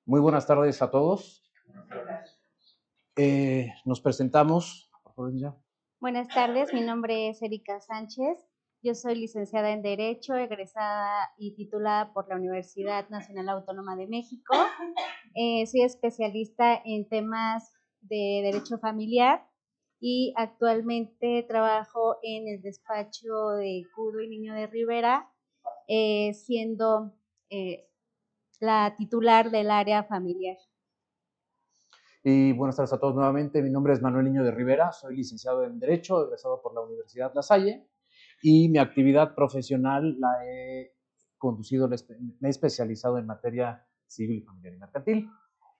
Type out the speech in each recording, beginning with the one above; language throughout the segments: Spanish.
Muy buenas tardes a todos. Nos presentamos. Buenas tardes, mi nombre es Erika Sánchez. Yo soy licenciada en Derecho, egresada y titulada por la Universidad Nacional Autónoma de México. Soy especialista en temas de derecho familiar y actualmente trabajo en el despacho de Cudo y Niño de Rivera, siendo la titular del área familiar. Y buenas tardes a todos nuevamente. Mi nombre es Manuel Niño de Rivera, soy licenciado en Derecho, egresado por la Universidad La Salle, y mi actividad profesional la he conducido, me he especializado en materia civil, familiar y mercantil.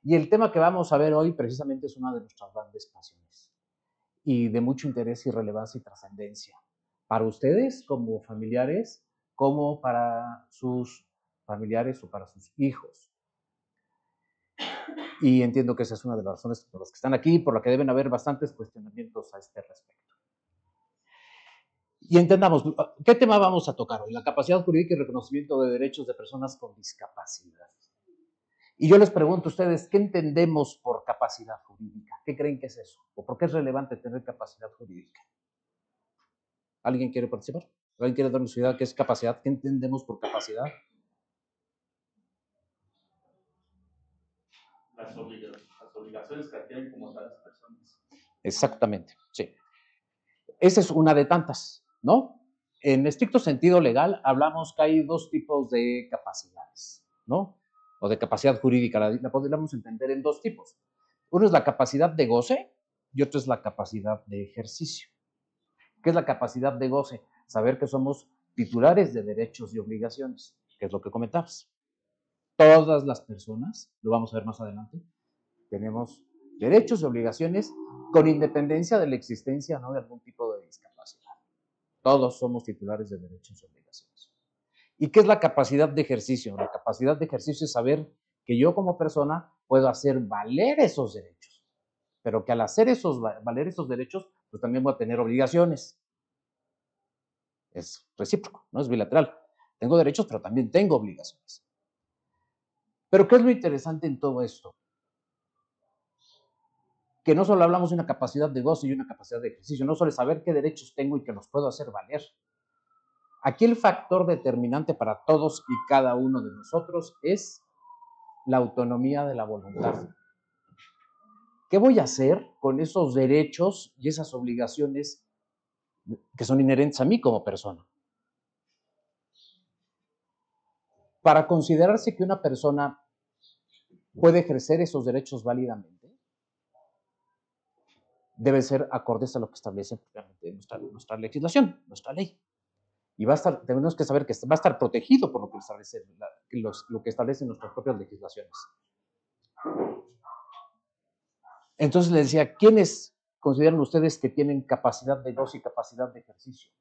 Y el tema que vamos a ver hoy precisamente es una de nuestras grandes pasiones y de mucho interés y relevancia y trascendencia para ustedes como familiares, como para sus familiares o para sus hijos. Y entiendo que esa es una de las razones por las que están aquí, por la que deben haber bastantes cuestionamientos a este respecto. Y entendamos, ¿qué tema vamos a tocar hoy? La capacidad jurídica y reconocimiento de derechos de personas con discapacidad. Y yo les pregunto a ustedes, ¿qué entendemos por capacidad jurídica? ¿Qué creen que es eso? ¿O por qué es relevante tener capacidad jurídica? ¿Alguien quiere participar? ¿Alguien quiere darnos su idea de qué es capacidad? ¿Qué entendemos por capacidad? Las obligaciones que adquieren como tal las personas. Exactamente, sí. Esa es una de tantas, ¿no? En estricto sentido legal hablamos que hay dos tipos de capacidades, ¿no? O de capacidad jurídica, la podríamos entender en dos tipos. Uno es la capacidad de goce y otro es la capacidad de ejercicio. ¿Qué es la capacidad de goce? Saber que somos titulares de derechos y obligaciones, que es lo que comentabas. Todas las personas, lo vamos a ver más adelante, tenemos derechos y obligaciones con independencia de la existencia, ¿no?, de algún tipo de discapacidad. Todos somos titulares de derechos y obligaciones. ¿Y qué es la capacidad de ejercicio? La capacidad de ejercicio es saber que yo como persona puedo hacer valer esos derechos, pero que al hacer valer esos derechos, pues también voy a tener obligaciones. Es recíproco, no es bilateral. Tengo derechos, pero también tengo obligaciones. Pero ¿qué es lo interesante en todo esto? Que no solo hablamos de una capacidad de goce y una capacidad de ejercicio, no solo saber qué derechos tengo y que los puedo hacer valer. Aquí el factor determinante para todos y cada uno de nosotros es la autonomía de la voluntad. ¿Qué voy a hacer con esos derechos y esas obligaciones que son inherentes a mí como persona? Para considerarse que una persona puede ejercer esos derechos válidamente, debe ser acordes a lo que establece nuestra legislación, nuestra ley. Y tenemos que saber que va a estar protegido por lo que establecen nuestras propias legislaciones. Entonces les decía, ¿quiénes consideran ustedes que tienen capacidad de goce y capacidad de ejercicio?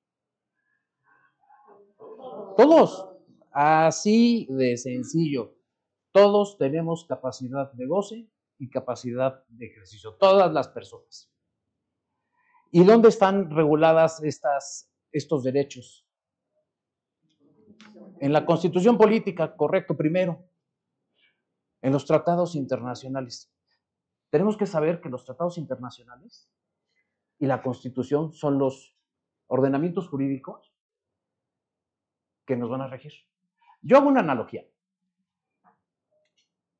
Todos, así de sencillo. Todos tenemos capacidad de goce y capacidad de ejercicio, todas las personas. ¿Y dónde están reguladas estos derechos? En la Constitución política, correcto, primero. En los tratados internacionales. Tenemos que saber que los tratados internacionales y la Constitución son los ordenamientos jurídicos que nos van a regir. Yo hago una analogía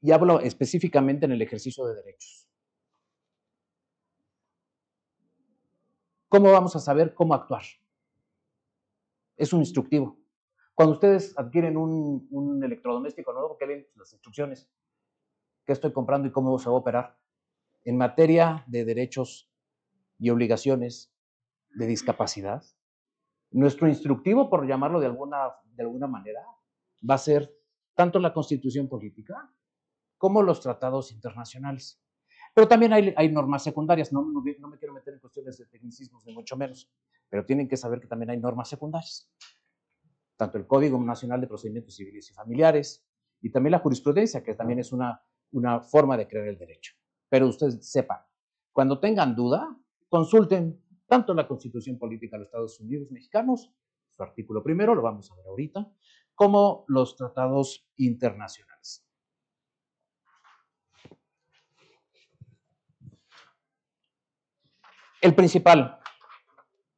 y hablo específicamente en el ejercicio de derechos. ¿Cómo vamos a saber cómo actuar? Es un instructivo. Cuando ustedes adquieren un electrodoméstico nuevo, ¿qué leen? Las instrucciones. ¿Qué estoy comprando y cómo se va a operar? En materia de derechos y obligaciones de discapacidad, nuestro instructivo, por llamarlo de alguna manera, va a ser tanto la Constitución política como los tratados internacionales. Pero también hay normas secundarias, no me quiero meter en cuestiones de tecnicismos, ni mucho menos, pero tienen que saber que también hay normas secundarias. Tanto el Código Nacional de Procedimientos Civiles y Familiares, y también la jurisprudencia, que también es una forma de crear el derecho. Pero ustedes sepan, cuando tengan duda, consulten tanto la Constitución Política de los Estados Unidos Mexicanos, su artículo primero, lo vamos a ver ahorita, como los tratados internacionales. El principal,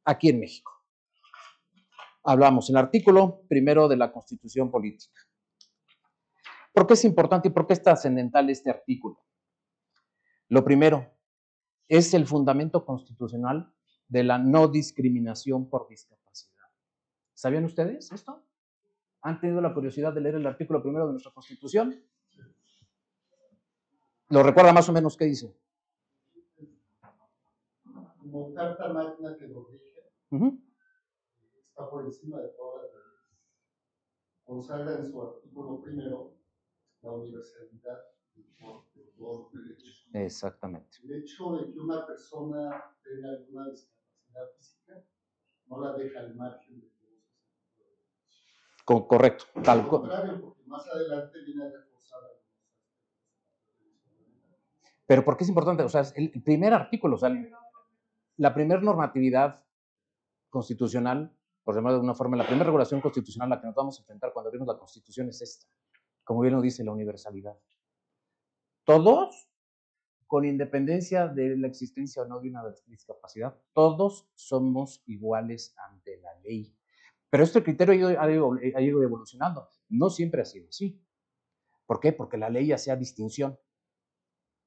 aquí en México. Hablamos en el artículo primero de la Constitución Política. ¿Por qué es importante y por qué es trascendental este artículo? Lo primero, es el fundamento constitucional de la no discriminación por discapacidad. ¿Sabían ustedes esto? ¿Han tenido la curiosidad de leer el artículo primero de nuestra Constitución? ¿Lo recuerda más o menos qué dice? Como carta magna que lo rige, está por encima de todas las leyes. Consagra en su artículo primero la universalidad de todos los derechos. Exactamente. El hecho de que una persona tenga alguna discapacidad física no la deja al margen de todos esos. Correcto. Al contrario, porque más adelante viene a reforzar Pero ¿por qué es importante? O sea, el primer artículo, o sea, la primera normatividad constitucional, por llamarlo de alguna forma, la primera regulación constitucional a la que nos vamos a enfrentar cuando abrimos la Constitución es esta. Como bien lo dice, la universalidad. Todos, con independencia de la existencia o no de una discapacidad, todos somos iguales ante la ley. Pero este criterio ha ido evolucionando. No siempre ha sido así. ¿Por qué? Porque la ley hacía distinción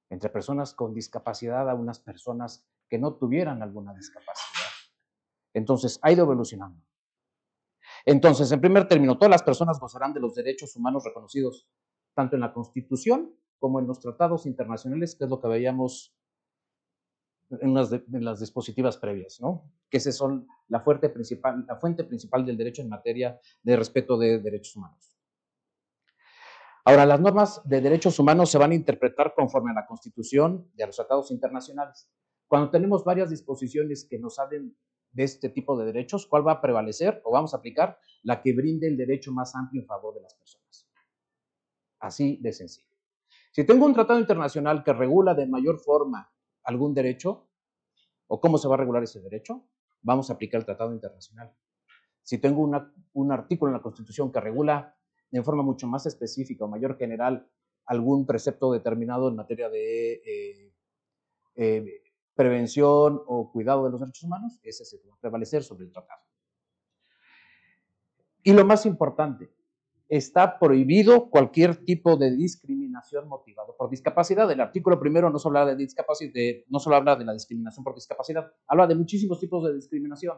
entre personas con discapacidad a unas personas que no tuvieran alguna discapacidad. Entonces, ha ido evolucionando. Entonces, en primer término, todas las personas gozarán de los derechos humanos reconocidos tanto en la Constitución como en los tratados internacionales, que es lo que veíamos en las dispositivas previas, ¿no? Que esas son la fuente principal del derecho en materia de respeto de derechos humanos. Ahora, las normas de derechos humanos se van a interpretar conforme a la Constitución y a los tratados internacionales. Cuando tenemos varias disposiciones que nos hablen de este tipo de derechos, ¿cuál va a prevalecer o vamos a aplicar? La que brinde el derecho más amplio en favor de las personas. Así de sencillo. Si tengo un tratado internacional que regula de mayor forma algún derecho, o cómo se va a regular ese derecho, vamos a aplicar el tratado internacional. Si tengo un artículo en la Constitución que regula de forma mucho más específica o mayor general algún precepto determinado en materia de prevención o cuidado de los derechos humanos, ese se va a prevalecer sobre el tratado. Y lo más importante, está prohibido cualquier tipo de discriminación motivado por discapacidad. El artículo primero no solo habla de discapacidad, no solo habla de la discriminación por discapacidad, habla de muchísimos tipos de discriminación,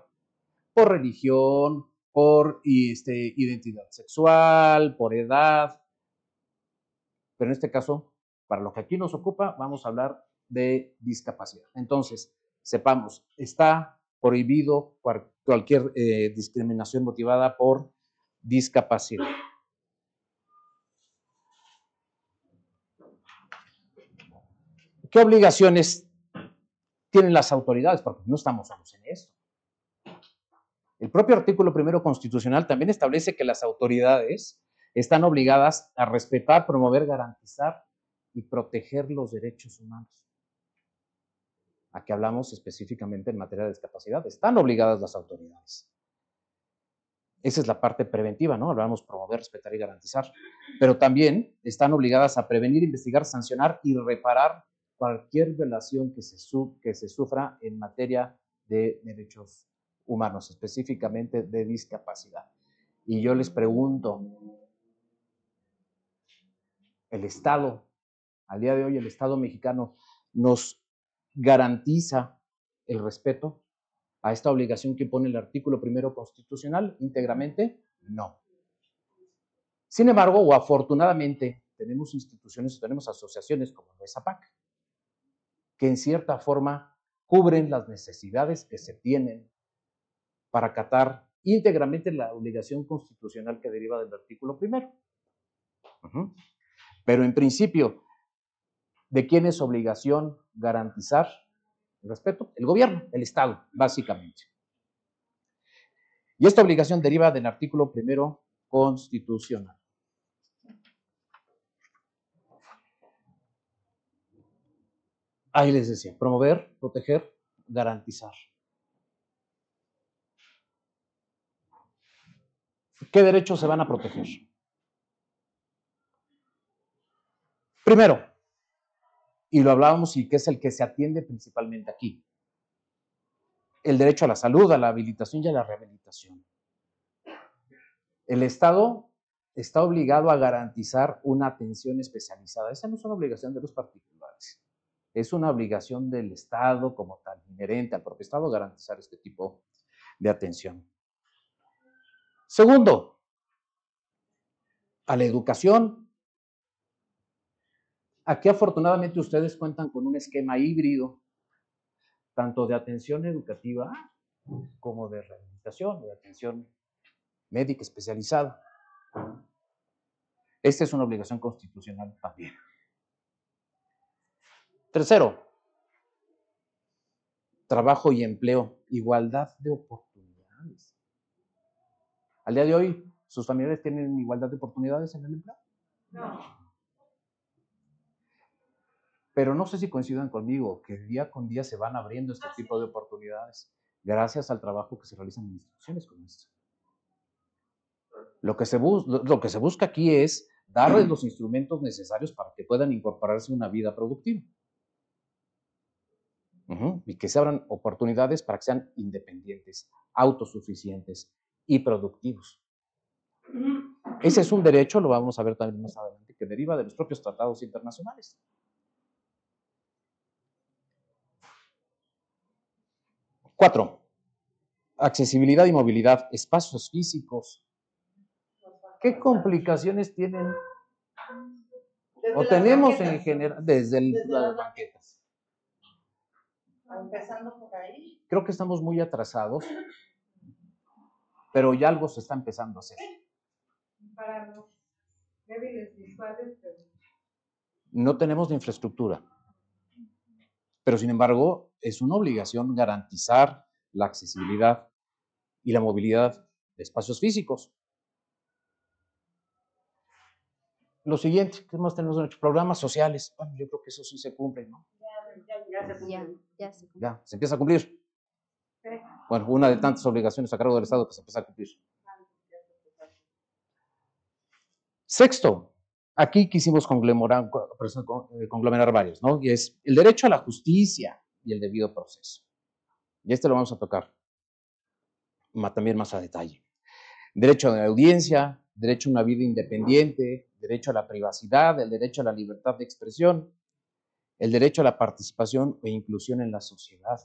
por religión, por identidad sexual, por edad. Pero en este caso, para lo que aquí nos ocupa, vamos a hablar de discapacidad. Entonces, sepamos, está prohibido cualquier discriminación motivada por discapacidad. ¿Qué obligaciones tienen las autoridades? Porque no estamos solos en esto. El propio artículo primero constitucional también establece que las autoridades están obligadas a respetar, promover, garantizar y proteger los derechos humanos. Aquí hablamos específicamente en materia de discapacidad. Están obligadas las autoridades. Esa es la parte preventiva, ¿no? Hablamos promover, respetar y garantizar. Pero también están obligadas a prevenir, investigar, sancionar y reparar cualquier violación que se sufra en materia de derechos humanos, específicamente de discapacidad. Y yo les pregunto, el Estado, al día de hoy el Estado mexicano nos garantiza el respeto a esta obligación que pone el artículo primero constitucional íntegramente? No. Sin embargo, o afortunadamente, tenemos instituciones, tenemos asociaciones como la APAC, que en cierta forma cubren las necesidades que se tienen para acatar íntegramente la obligación constitucional que deriva del artículo primero. Pero en principio, ¿de quién es obligación garantizar el respeto? El gobierno, el Estado, básicamente. Y esta obligación deriva del artículo primero constitucional. Ahí les decía, promover, proteger, garantizar. ¿Qué derechos se van a proteger? Primero, y lo hablábamos y que es el que se atiende principalmente aquí, el derecho a la salud, a la habilitación y a la rehabilitación. El Estado está obligado a garantizar una atención especializada. Esa no es una obligación de los particulares. Es una obligación del Estado como tal, inherente al propio Estado, garantizar este tipo de atención. Segundo, a la educación. Aquí afortunadamente ustedes cuentan con un esquema híbrido, tanto de atención educativa como de rehabilitación, de atención médica especializada. Esta es una obligación constitucional también. Tercero, trabajo y empleo, igualdad de oportunidades. Al día de hoy, ¿sus familiares tienen igualdad de oportunidades en el empleo? No. Pero no sé si coincidan conmigo que día con día se van abriendo este tipo de oportunidades gracias al trabajo que se realiza en instituciones como esta. Lo que se busca aquí es darles los instrumentos necesarios para que puedan incorporarse a una vida productiva. Y que se abran oportunidades para que sean independientes, autosuficientes y productivos. Ese es un derecho, lo vamos a ver también más adelante, que deriva de los propios tratados internacionales. Cuatro, accesibilidad y movilidad, espacios físicos. ¿Qué complicaciones tienen o tenemos en general desde las banquetas? Empezando por ahí. Creo que estamos muy atrasados, pero ya algo se está empezando a hacer. Para los débiles visuales, pero... No tenemos la infraestructura, pero sin embargo es una obligación garantizar la accesibilidad y la movilidad de espacios físicos. Lo siguiente, ¿qué más tenemos? Programas sociales. Bueno, yo creo que eso sí se cumple, ¿no? Ya se cumple. Ya, se empieza a cumplir. Sí. Bueno, una de tantas obligaciones a cargo del Estado que se empieza a cumplir. Sexto, aquí quisimos conglomerar varios, ¿no? Y es el derecho a la justicia y el debido proceso. Y este lo vamos a tocar también más a detalle. Derecho a la audiencia, derecho a una vida independiente, derecho a la privacidad, el derecho a la libertad de expresión, el derecho a la participación e inclusión en la sociedad.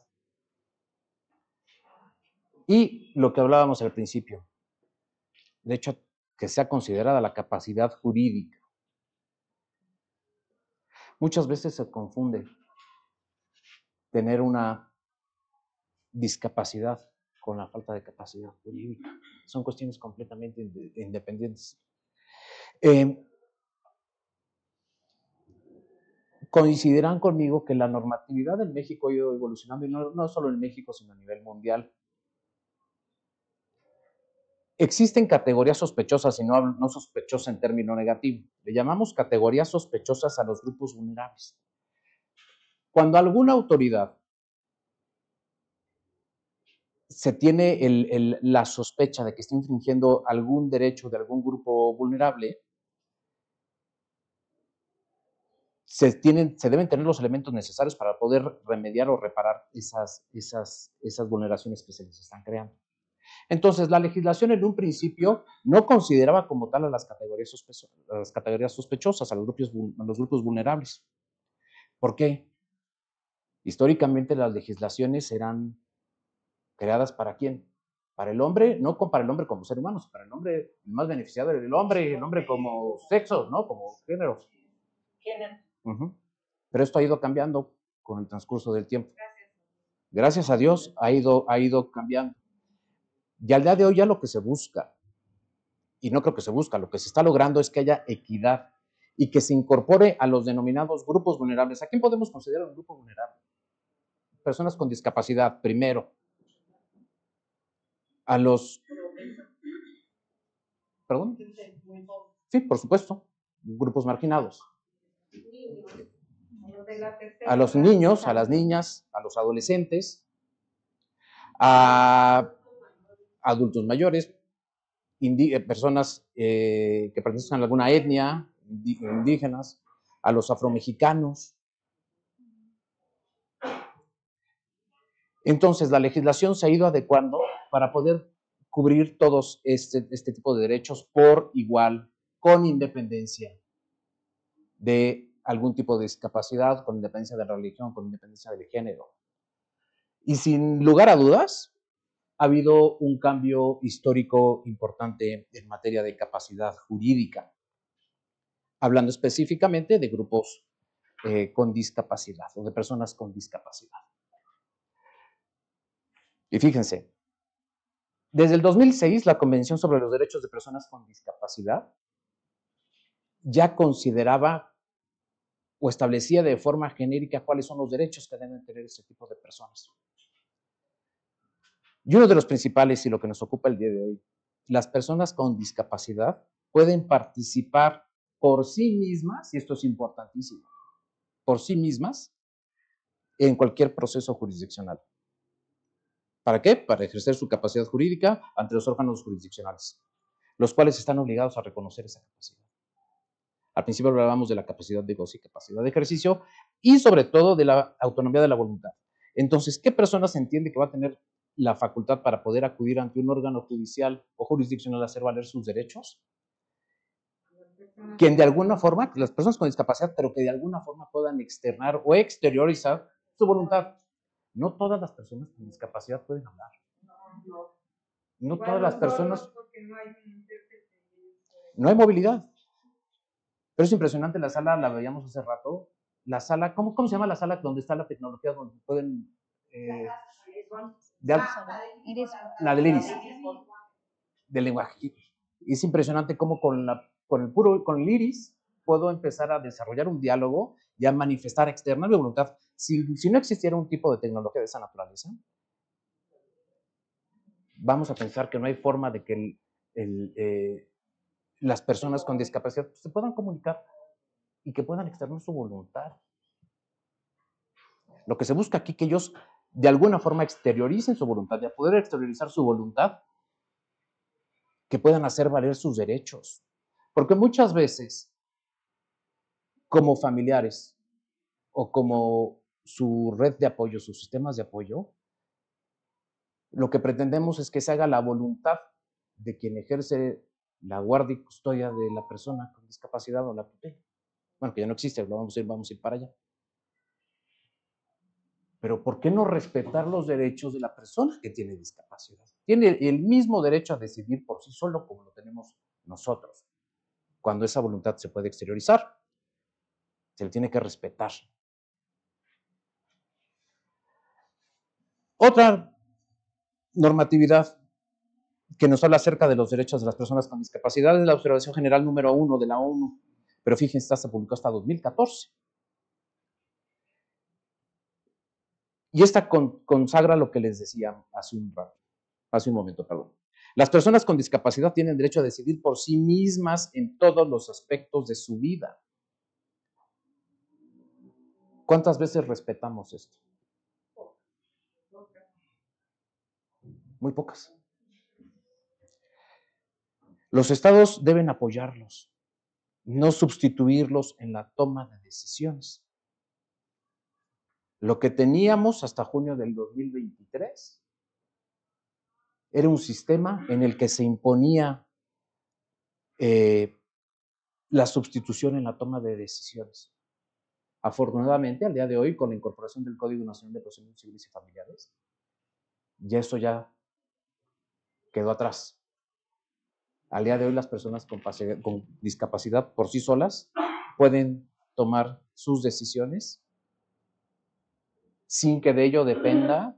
Y lo que hablábamos al principio, derecho a que sea considerada la capacidad jurídica. Muchas veces se confunde tener una discapacidad con la falta de capacidad jurídica. Son cuestiones completamente independientes. Coincidirán conmigo que la normatividad en México ha ido evolucionando, y no solo en México, sino a nivel mundial. Existen categorías sospechosas, y no sospechosa en término negativo. Le llamamos categorías sospechosas a los grupos vulnerables. Cuando alguna autoridad se tiene la sospecha de que está infringiendo algún derecho de algún grupo vulnerable, se deben tener los elementos necesarios para poder remediar o reparar esas vulneraciones que se les están creando. Entonces, la legislación en un principio no consideraba como tal a las categorías sospechosas, a los grupos vulnerables. ¿Por qué? Históricamente las legislaciones eran creadas ¿para quién? Para el hombre, no para el hombre como ser humano, sino para el hombre, el más beneficiado era el hombre como sexo, ¿no? Como género. Pero esto ha ido cambiando con el transcurso del tiempo. Gracias a Dios ha ido cambiando. Y al día de hoy ya lo que se busca, y no creo que se busca, lo que se está logrando es que haya equidad y que se incorpore a los denominados grupos vulnerables. ¿A quién podemos considerar un grupo vulnerable? Personas con discapacidad, primero. A los... ¿Perdón? Sí, por supuesto. Grupos marginados. A los niños, a las niñas, a los adolescentes, a adultos mayores, personas que pertenecen a alguna etnia, indígenas, a los afromexicanos. Entonces, la legislación se ha ido adecuando para poder cubrir todos este tipo de derechos por igual, con independencia de algún tipo de discapacidad, con independencia de la religión, con independencia del género. Y sin lugar a dudas, ha habido un cambio histórico importante en materia de capacidad jurídica, hablando específicamente de grupos con discapacidad o de personas con discapacidad. Y fíjense, desde el 2006, la Convención sobre los Derechos de Personas con Discapacidad ya consideraba o establecía de forma genérica cuáles son los derechos que deben tener ese tipo de personas. Y uno de los principales, y lo que nos ocupa el día de hoy, las personas con discapacidad pueden participar por sí mismas, y esto es importantísimo, por sí mismas en cualquier proceso jurisdiccional. ¿Para qué? Para ejercer su capacidad jurídica ante los órganos jurisdiccionales, los cuales están obligados a reconocer esa capacidad. Al principio hablábamos de la capacidad de goce y capacidad de ejercicio y sobre todo de la autonomía de la voluntad. Entonces, ¿qué persona se entiende que va a tener la facultad para poder acudir ante un órgano judicial o jurisdiccional a hacer valer sus derechos? Que de alguna forma, las personas con discapacidad, pero que de alguna forma puedan externar o exteriorizar su voluntad. No todas las personas con discapacidad pueden hablar. No todas las personas. No hay movilidad. Pero es impresionante la sala, la veíamos hace rato. La sala, ¿cómo se llama la sala donde está la tecnología, donde pueden... la del iris, del lenguaje. Es impresionante cómo con el iris puedo empezar a desarrollar un diálogo y a manifestar, externar mi voluntad. Si no existiera un tipo de tecnología de esa naturaleza, vamos a pensar que no hay forma de que las personas con discapacidad se puedan comunicar y que puedan externar su voluntad. Lo que se busca aquí es que ellos de alguna forma exterioricen su voluntad, y a poder exteriorizar su voluntad, que puedan hacer valer sus derechos. Porque muchas veces, como familiares o como su red de apoyo, sus sistemas de apoyo, lo que pretendemos es que se haga la voluntad de quien ejerce la guardia y custodia de la persona con discapacidad o la tutela. Bueno, que ya no existe, vamos a ir para allá. Pero ¿por qué no respetar los derechos de la persona que tiene discapacidad? Tiene el mismo derecho a decidir por sí solo como lo tenemos nosotros. Cuando esa voluntad se puede exteriorizar, se le tiene que respetar. Otra normatividad que nos habla acerca de los derechos de las personas con discapacidad es la Observación General número 1 de la ONU. Pero fíjense, esta se publicó hasta 2014. Y esta consagra lo que les decía hace un momento. Las personas con discapacidad tienen derecho a decidir por sí mismas en todos los aspectos de su vida. ¿Cuántas veces respetamos esto? Muy pocas. Los estados deben apoyarlos, no sustituirlos en la toma de decisiones. Lo que teníamos hasta junio del 2023 era un sistema en el que se imponía la sustitución en la toma de decisiones. Afortunadamente, al día de hoy, con la incorporación del Código Nacional de Procedimientos Civiles y Familiares, ya eso ya quedó atrás. Al día de hoy, las personas con discapacidad por sí solas pueden tomar sus decisiones sin que de ello dependa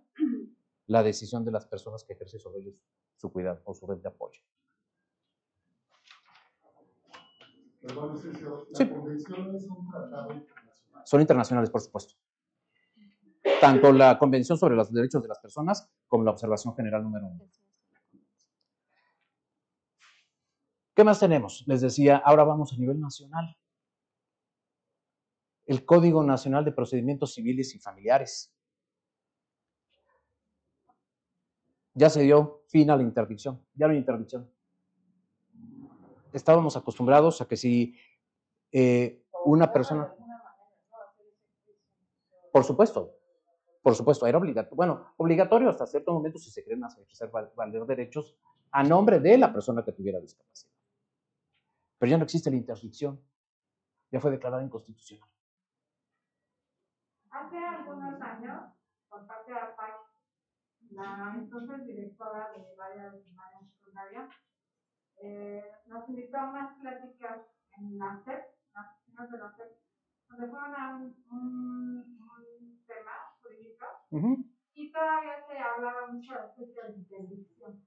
la decisión de las personas que ejercen sobre ellos su cuidado o su red de apoyo. Perdón, licenciado, ¿la Sí. convención es un tratado internacional? Son internacionales, por supuesto. Tanto la Convención sobre los Derechos de las Personas como la Observación General número 1. ¿Qué más tenemos? Les decía, ahora vamos a nivel nacional. El Código Nacional de Procedimientos Civiles y Familiares. Ya se dio fin a la interdicción. Ya no hay interdicción. Estábamos acostumbrados a que si una persona... Por supuesto. Por supuesto, era obligatorio. Bueno, obligatorio hasta cierto momento si se quieren hacer valer derechos a nombre de la persona que tuviera discapacidad. Pero ya no existe la interdicción. Ya fue declarada inconstitucional. Hace algunos años, por parte de APAC, la entonces directora del área de primaria y secundaria, nos invitó a unas pláticas en la SEP, las oficinas de la SEP, donde fueron a un tema jurídico, y todavía se hablaba mucho de la interdicción,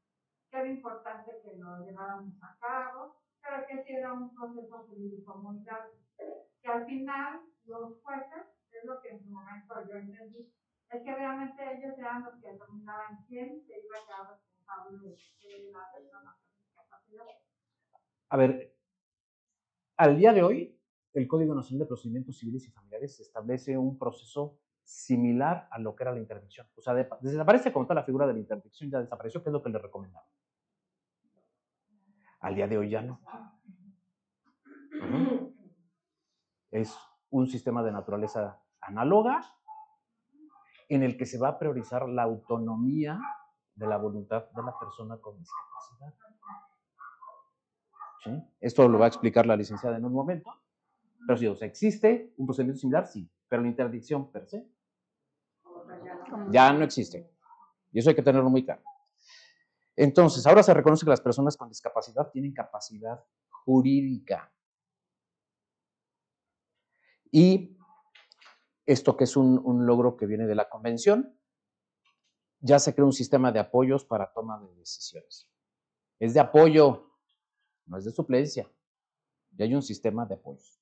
que era importante que lo lleváramos a cabo, pero que sí era un proceso jurídico muy largo, que al final los jueces, es lo que en su momento yo entendí, es que realmente ellos eran los que determinaban quién se iba a quedar responsable de la persona con discapacidad. A ver, al día de hoy, el Código Nacional de Procedimientos Civiles y Familiares establece un proceso similar a lo que era la interdicción. O sea, desaparece como tal la figura de la interdicción, ya desapareció, que es lo que le recomendaba. Al día de hoy ya no. Es un sistema de naturaleza análoga en el que se va a priorizar la autonomía de la voluntad de la persona con discapacidad. ¿Sí? Esto lo va a explicar la licenciada en un momento. Pero sí, o sea, existe un procedimiento similar, sí, pero la interdicción per se ya no existe. Y eso hay que tenerlo muy claro. Entonces, ahora se reconoce que las personas con discapacidad tienen capacidad jurídica. Y esto, que es un logro que viene de la convención, ya se crea un sistema de apoyos para toma de decisiones. Es de apoyo, no es de suplencia. Ya hay un sistema de apoyos.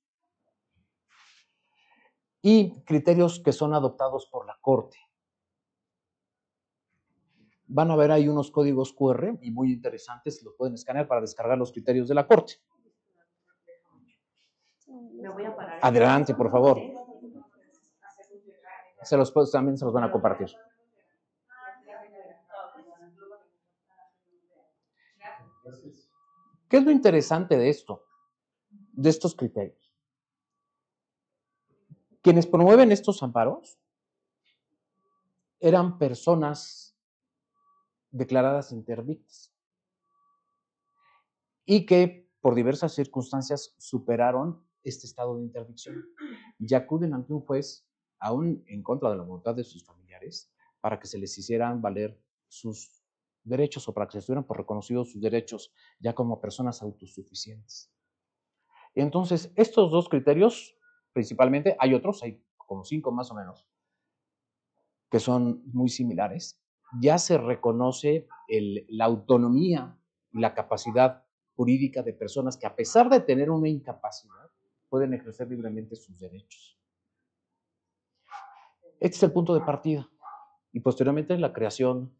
Y criterios que son adoptados por la Corte. Van a ver ahí unos códigos QR y muy interesantes, los pueden escanear para descargar los criterios de la Corte. Me voy a parar. Adelante, por favor. También se los van a compartir. ¿Qué es lo interesante de esto? De estos criterios. Quienes promueven estos amparos eran personas declaradas interdictas y que por diversas circunstancias superaron este estado de interdicción y acuden ante un juez, aún en contra de la voluntad de sus familiares, para que se les hicieran valer sus derechos o para que se estuvieran por reconocidos sus derechos ya como personas autosuficientes. Entonces, estos dos criterios, principalmente, hay otros, hay como 5 más o menos, que son muy similares. Ya se reconoce la autonomía y la capacidad jurídica de personas que, a pesar de tener una incapacidad, pueden ejercer libremente sus derechos. Este es el punto de partida. Y posteriormente la creación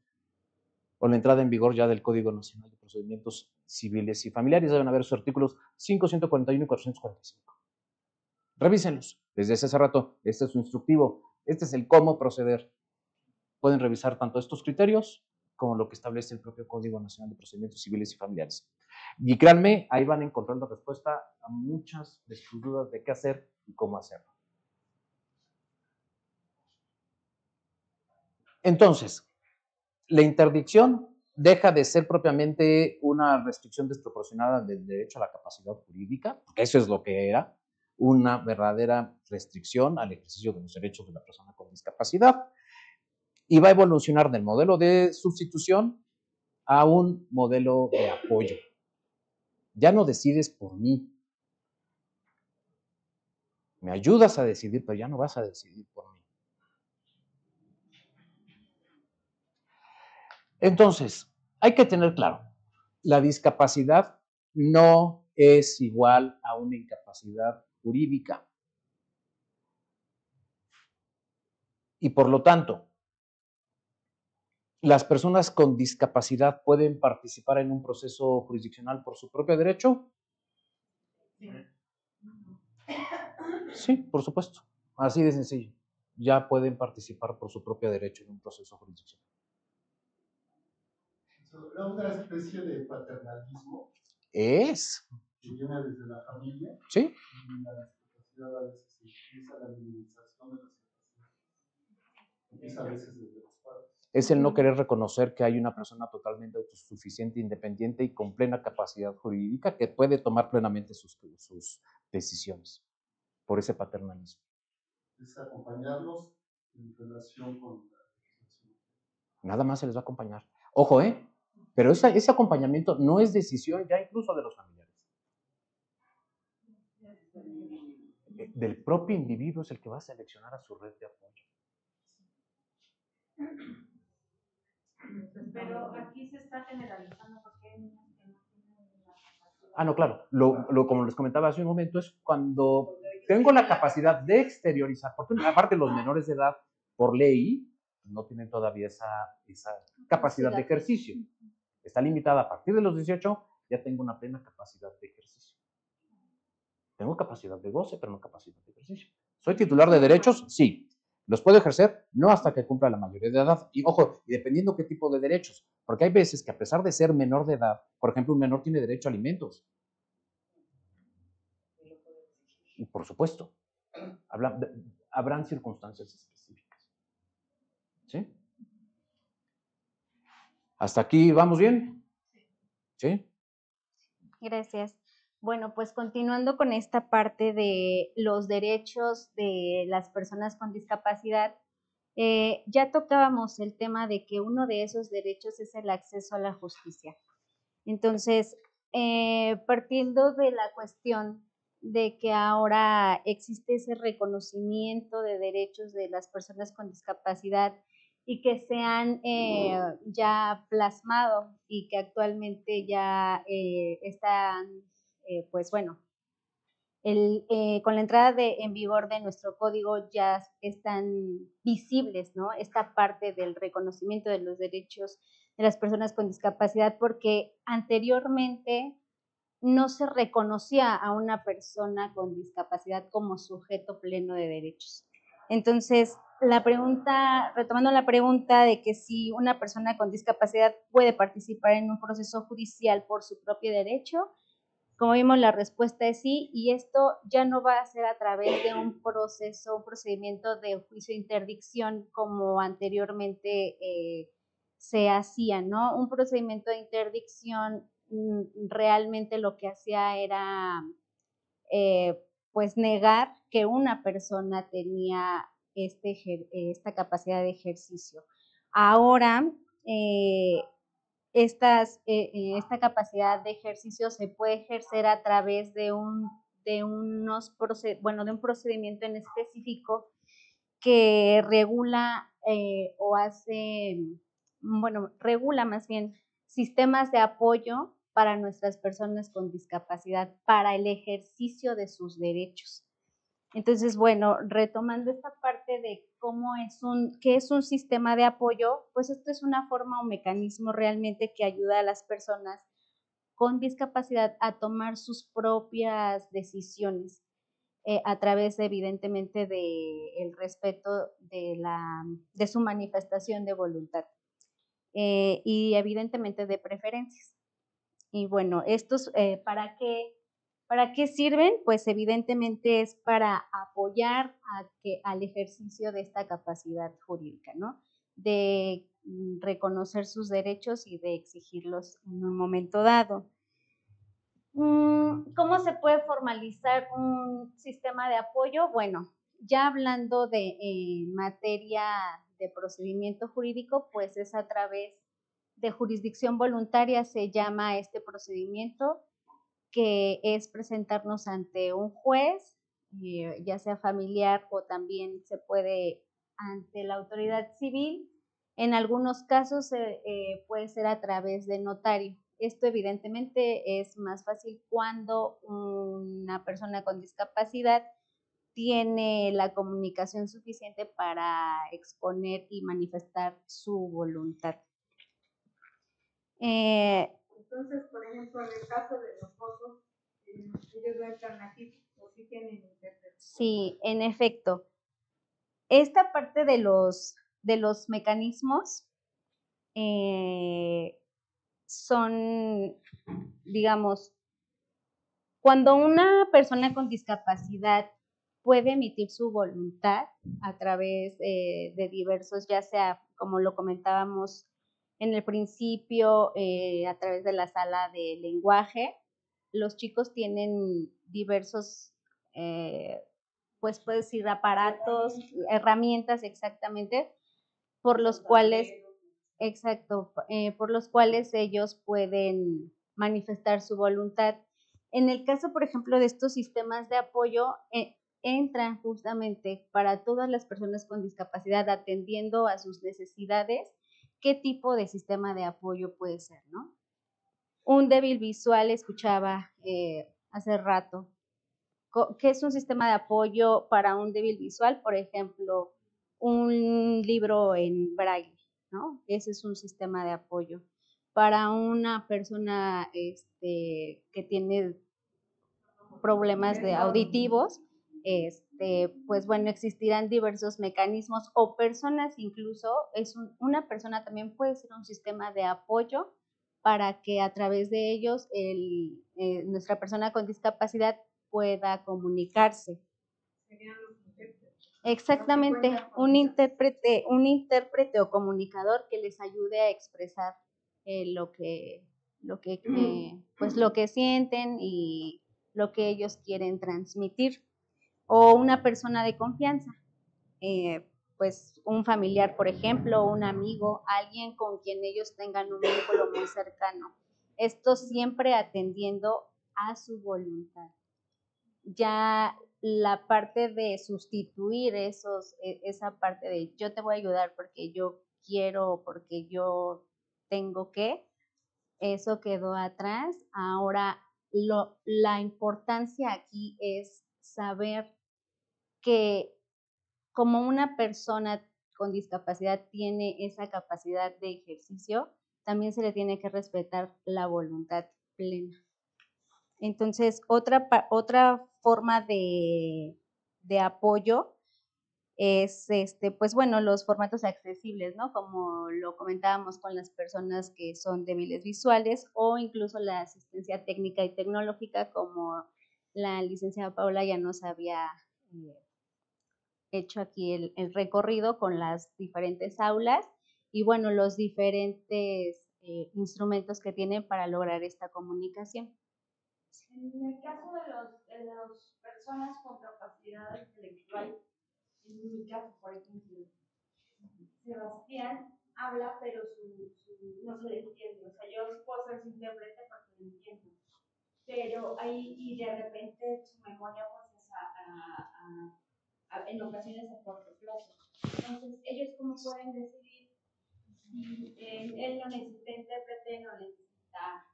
o la entrada en vigor ya del Código Nacional de Procedimientos Civiles y Familiares. Deben haber sus artículos 5, 141 y 445. Revísenlos. Desde hace rato, este es su instructivo. Este es el cómo proceder. Pueden revisar tanto estos criterios como lo que establece el propio Código Nacional de Procedimientos Civiles y Familiares. Y créanme, ahí van encontrando respuesta a muchas de sus dudas de qué hacer y cómo hacerlo. Entonces, la interdicción deja de ser propiamente una restricción desproporcionada del derecho a la capacidad jurídica, porque eso es lo que era, una verdadera restricción al ejercicio de los derechos de la persona con discapacidad, y va a evolucionar del modelo de sustitución a un modelo de apoyo. Ya no decides por mí. Me ayudas a decidir, pero ya no vas a decidir por mí. Entonces, hay que tener claro, la discapacidad no es igual a una incapacidad jurídica. Y por lo tanto, ¿las personas con discapacidad pueden participar en un proceso jurisdiccional por su propio derecho? Sí, por supuesto. Así de sencillo. Ya pueden participar por su propio derecho en un proceso jurisdiccional. Era una especie de paternalismo. Es. Que viene desde la familia. Sí. Y la discapacidad a veces se utiliza la minimización de las capacidades. Empieza a veces desde los padres. Es el no querer reconocer que hay una persona totalmente autosuficiente, independiente y con plena capacidad jurídica que puede tomar plenamente sus decisiones por ese paternalismo. Es acompañarlos en relación con la legislación. Nada más se les va a acompañar. Ojo, pero ese acompañamiento no es decisión ya incluso de los familiares. Del propio individuo es el que va a seleccionar a su red de apoyo. Pero aquí se está generalizando porque hay niños que no tienen la capacidad. Ah, no, claro. Como les comentaba hace un momento, es cuando tengo la capacidad de exteriorizar, porque aparte los menores de edad, por ley, no tienen todavía esa capacidad de ejercicio. Está limitada a partir de los 18, ya tengo una plena capacidad de ejercicio. Tengo capacidad de goce, pero no capacidad de ejercicio. ¿Soy titular de derechos? Sí. ¿Los puedo ejercer? No hasta que cumpla la mayoría de edad. Y ojo, y dependiendo qué tipo de derechos. Porque hay veces que a pesar de ser menor de edad, por ejemplo, un menor tiene derecho a alimentos. Y por supuesto, habrán circunstancias específicas. ¿Sí? ¿Hasta aquí vamos bien? ¿Sí? Gracias. Bueno, pues continuando con esta parte de los derechos de las personas con discapacidad, ya tocábamos el tema de que uno de esos derechos es el acceso a la justicia. Entonces, partiendo de la cuestión de que ahora existe ese reconocimiento de derechos de las personas con discapacidad y que se han ya plasmado y que actualmente ya están, pues bueno, con la entrada en vigor de nuestro código ya están visibles, ¿no? Esta parte del reconocimiento de los derechos de las personas con discapacidad, porque anteriormente no se reconocía a una persona con discapacidad como sujeto pleno de derechos. Entonces, retomando la pregunta de que si una persona con discapacidad puede participar en un proceso judicial por su propio derecho, como vimos, la respuesta es sí, y esto ya no va a ser a través de un procedimiento de juicio de interdicción como anteriormente se hacía, ¿no? Un procedimiento de interdicción realmente lo que hacía era pues negar que una persona tenía esta capacidad de ejercicio. Ahora, esta capacidad de ejercicio se puede ejercer a través de un procedimiento en específico que regula regula más bien sistemas de apoyo para nuestras personas con discapacidad, para el ejercicio de sus derechos. Entonces, bueno, retomando esta parte de qué es un sistema de apoyo, pues esto es una forma o mecanismo realmente que ayuda a las personas con discapacidad a tomar sus propias decisiones a través, evidentemente, del respeto de su manifestación de voluntad y, evidentemente, de preferencias. Y bueno, estos, ¿para qué sirven? Pues evidentemente es para apoyar al ejercicio de esta capacidad jurídica, ¿no? De reconocer sus derechos y de exigirlos en un momento dado. ¿Cómo se puede formalizar un sistema de apoyo? Bueno, ya hablando de materia de procedimiento jurídico, pues es a través de jurisdicción voluntaria, se llama este procedimiento, que es presentarnos ante un juez, ya sea familiar o también se puede ante la autoridad civil. En algunos casos puede ser a través de notario. Esto evidentemente es más fácil cuando una persona con discapacidad tiene la comunicación suficiente para exponer y manifestar su voluntad. Entonces, por ejemplo, en el caso de los votos, ellos no entran aquí o sí tienen intérprete. Sí, en efecto. Esta parte de los mecanismos son, digamos, cuando una persona con discapacidad puede emitir su voluntad a través de diversos, ya sea, como lo comentábamos en el principio, a través de la sala de lenguaje. Los chicos tienen diversos, pues puedes decir, aparatos, herramientas exactamente, por los cuales, exacto, por los cuales ellos pueden manifestar su voluntad. En el caso, por ejemplo, de estos sistemas de apoyo, entran justamente para todas las personas con discapacidad, atendiendo a sus necesidades, qué tipo de sistema de apoyo puede ser, ¿no? Un débil visual, escuchaba hace rato, ¿qué es un sistema de apoyo para un débil visual? Por ejemplo, un libro en braille, ¿no? Ese es un sistema de apoyo. Para una persona que tiene problemas de auditivos, pues bueno, existirán diversos mecanismos, o personas incluso, una persona también puede ser un sistema de apoyo para que a través de ellos nuestra persona con discapacidad pueda comunicarse. Exactamente, un intérprete o comunicador que les ayude a expresar pues lo que sienten y lo que ellos quieren transmitir. O una persona de confianza, pues un familiar, por ejemplo, un amigo, alguien con quien ellos tengan un vínculo muy cercano. Esto siempre atendiendo a su voluntad. Ya la parte de sustituir esa parte de yo te voy a ayudar porque yo quiero, porque yo tengo que, eso quedó atrás. Ahora la importancia aquí es saber que como una persona con discapacidad tiene esa capacidad de ejercicio, también se le tiene que respetar la voluntad plena. Entonces, otra forma de apoyo es, pues bueno, los formatos accesibles, ¿no? Como lo comentábamos con las personas que son débiles visuales, o incluso la asistencia técnica y tecnológica, como la licenciada Paula ya nos había hecho aquí el recorrido con las diferentes aulas y bueno, los diferentes instrumentos que tienen para lograr esta comunicación. En el caso de las personas con capacidad intelectual, en mi caso, por ejemplo, Sebastián habla, pero no se le entiende. O sea, yo puedo ser su intérprete porque lo entiendo. Pero ahí, y de repente su memoria pues es en ocasiones a corto plazo. Entonces, ellos cómo pueden decidir si él no necesita intérprete, no necesita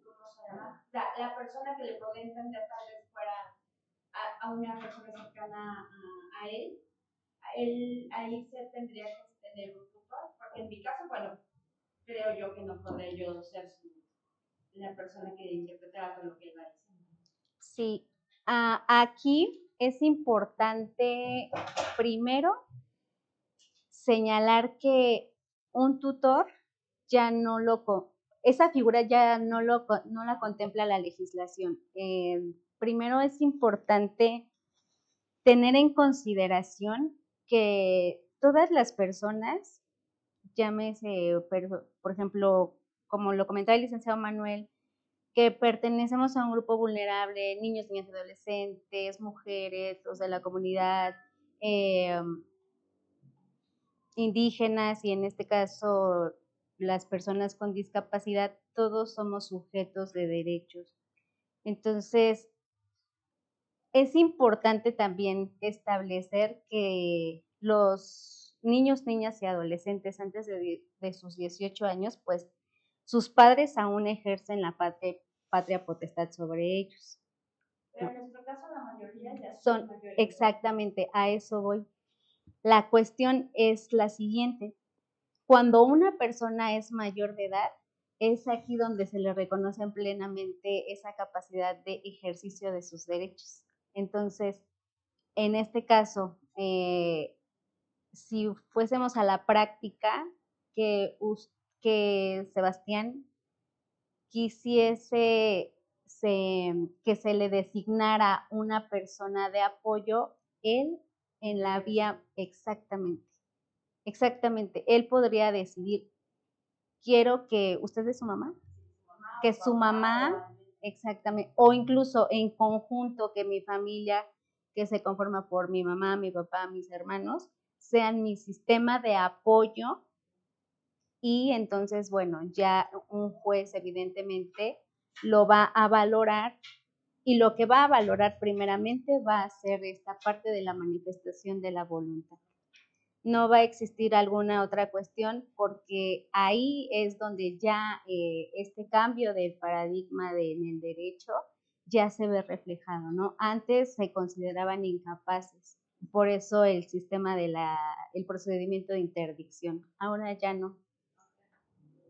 ¿cómo se llama? La persona que le podría entender tal vez fuera a una persona cercana a él, ahí se tendría que tener un tutor, porque en mi caso, bueno, creo yo que no podría yo ser la persona que interpretara todo lo que él va diciendo. Sí, aquí es importante primero señalar que un tutor ya no esa figura ya no la contempla la legislación. Primero es importante tener en consideración que todas las personas, llámese, por ejemplo, como lo comentaba el licenciado Manuel, que pertenecemos a un grupo vulnerable, niños, niñas y adolescentes, mujeres, los de la comunidad, indígenas y en este caso las personas con discapacidad, todos somos sujetos de derechos. Entonces, es importante también establecer que los niños, niñas y adolescentes antes de sus 18 años, pues sus padres aún ejercen la patria potestad sobre ellos. Pero en nuestro caso la mayoría ya son mayores. Exactamente, a eso voy. La cuestión es la siguiente. Cuando una persona es mayor de edad, es aquí donde se le reconoce plenamente esa capacidad de ejercicio de sus derechos. Entonces, en este caso, si fuésemos a la práctica, que Sebastián quisiese que se le designara una persona de apoyo, él en la vía, exactamente, él podría decidir, quiero que usted es su mamá, que su mamá, exactamente, o incluso en conjunto que mi familia, que se conforma por mi mamá, mi papá, mis hermanos, sean mi sistema de apoyo. Y entonces, bueno, ya un juez evidentemente lo va a valorar, y lo que va a valorar primeramente va a ser esta parte de la manifestación de la voluntad. No va a existir alguna otra cuestión, porque ahí es donde ya este cambio del paradigma en el derecho ya se ve reflejado, ¿no? Antes se consideraban incapaces, por eso el sistema el procedimiento de interdicción, ahora ya no.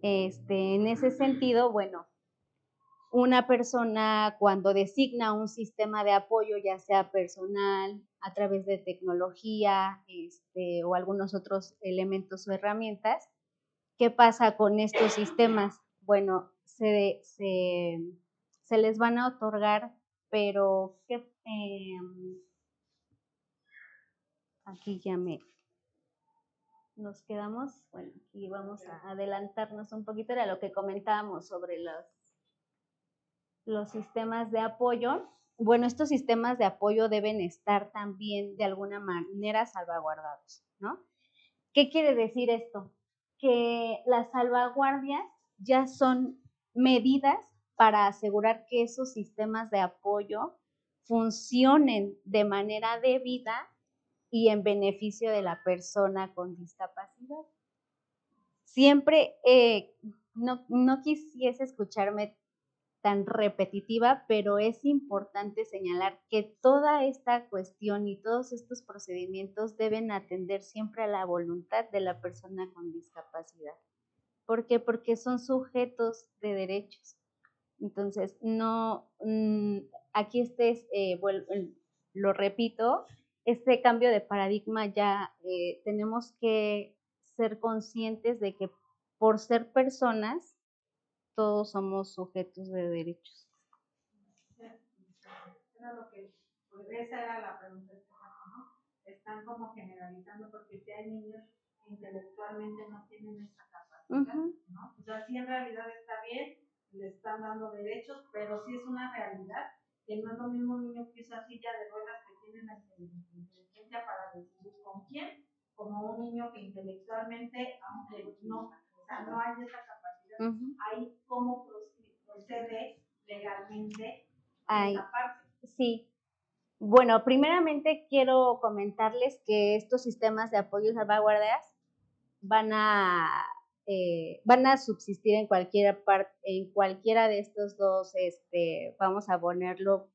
En ese sentido, bueno, una persona cuando designa un sistema de apoyo, ya sea personal, a través de tecnología, o algunos otros elementos o herramientas, ¿qué pasa con estos sistemas? Bueno, se les van a otorgar, pero aquí ya nos quedamos, bueno, aquí vamos a adelantarnos un poquito, era lo que comentábamos sobre los sistemas de apoyo. Bueno, estos sistemas de apoyo deben estar también de alguna manera salvaguardados, ¿no? ¿Qué quiere decir esto? Que las salvaguardias ya son medidas para asegurar que esos sistemas de apoyo funcionen de manera debida y en beneficio de la persona con discapacidad. Siempre, no quisiese escucharme tan repetitiva, pero es importante señalar que toda esta cuestión y todos estos procedimientos deben atender siempre a la voluntad de la persona con discapacidad. ¿Por qué? Porque son sujetos de derechos. Entonces, no, aquí lo repito, este cambio de paradigma ya tenemos que ser conscientes de que por ser personas, todos somos sujetos de derechos. Era lo que, pues esa era la pregunta, ¿no? Están como generalizando porque si hay niños que intelectualmente no tienen esa capacidad, ¿no? O sea, sí en realidad está bien, le están dando derechos, pero sí es una realidad que no es lo mismo un niño que usa silla de ruedas que tiene la inteligencia para decidir con quién, como un niño que intelectualmente, aunque no, o sea, no hay esa capacidad, hay cómo procede legalmente esa parte. Sí. Bueno, primeramente quiero comentarles que estos sistemas de apoyo y salvaguardas van a subsistir en cualquiera de estos dos, vamos a ponerlo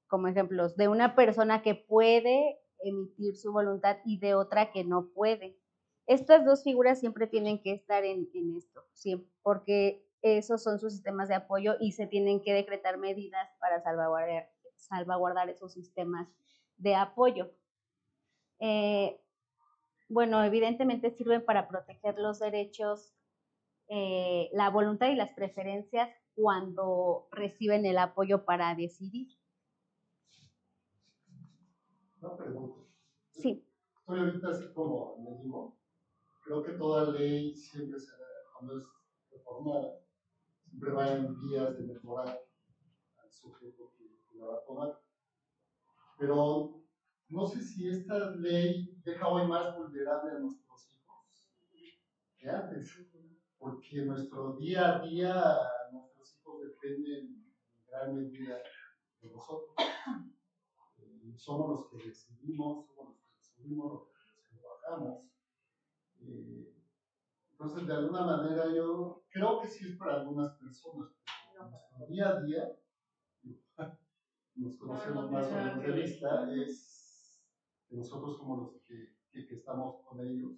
como ejemplos, de una persona que puede emitir su voluntad y de otra que no puede. Estas dos figuras siempre tienen que estar en esto, siempre, porque esos son sus sistemas de apoyo y se tienen que decretar medidas para salvaguardar esos sistemas de apoyo. Bueno, evidentemente sirven para proteger los derechos, la voluntad y las preferencias cuando reciben el apoyo para decidir. Una pregunta. Sí. Estoy ahorita así como me digo, creo que toda ley siempre será, cuando es reformada, siempre va en vías de mejorar al sujeto que la va a tomar. Pero no sé si esta ley deja hoy más vulnerable a nuestros hijos que antes, porque nuestro día a día, nuestros hijos dependen en gran medida de nosotros. Somos los que decidimos, somos los que subimos, los que trabajamos. Entonces, de alguna manera, yo creo que sí es para algunas personas, pero en nuestro día a día, nos conocemos más o menos de vista, es que nosotros somos los que estamos con ellos.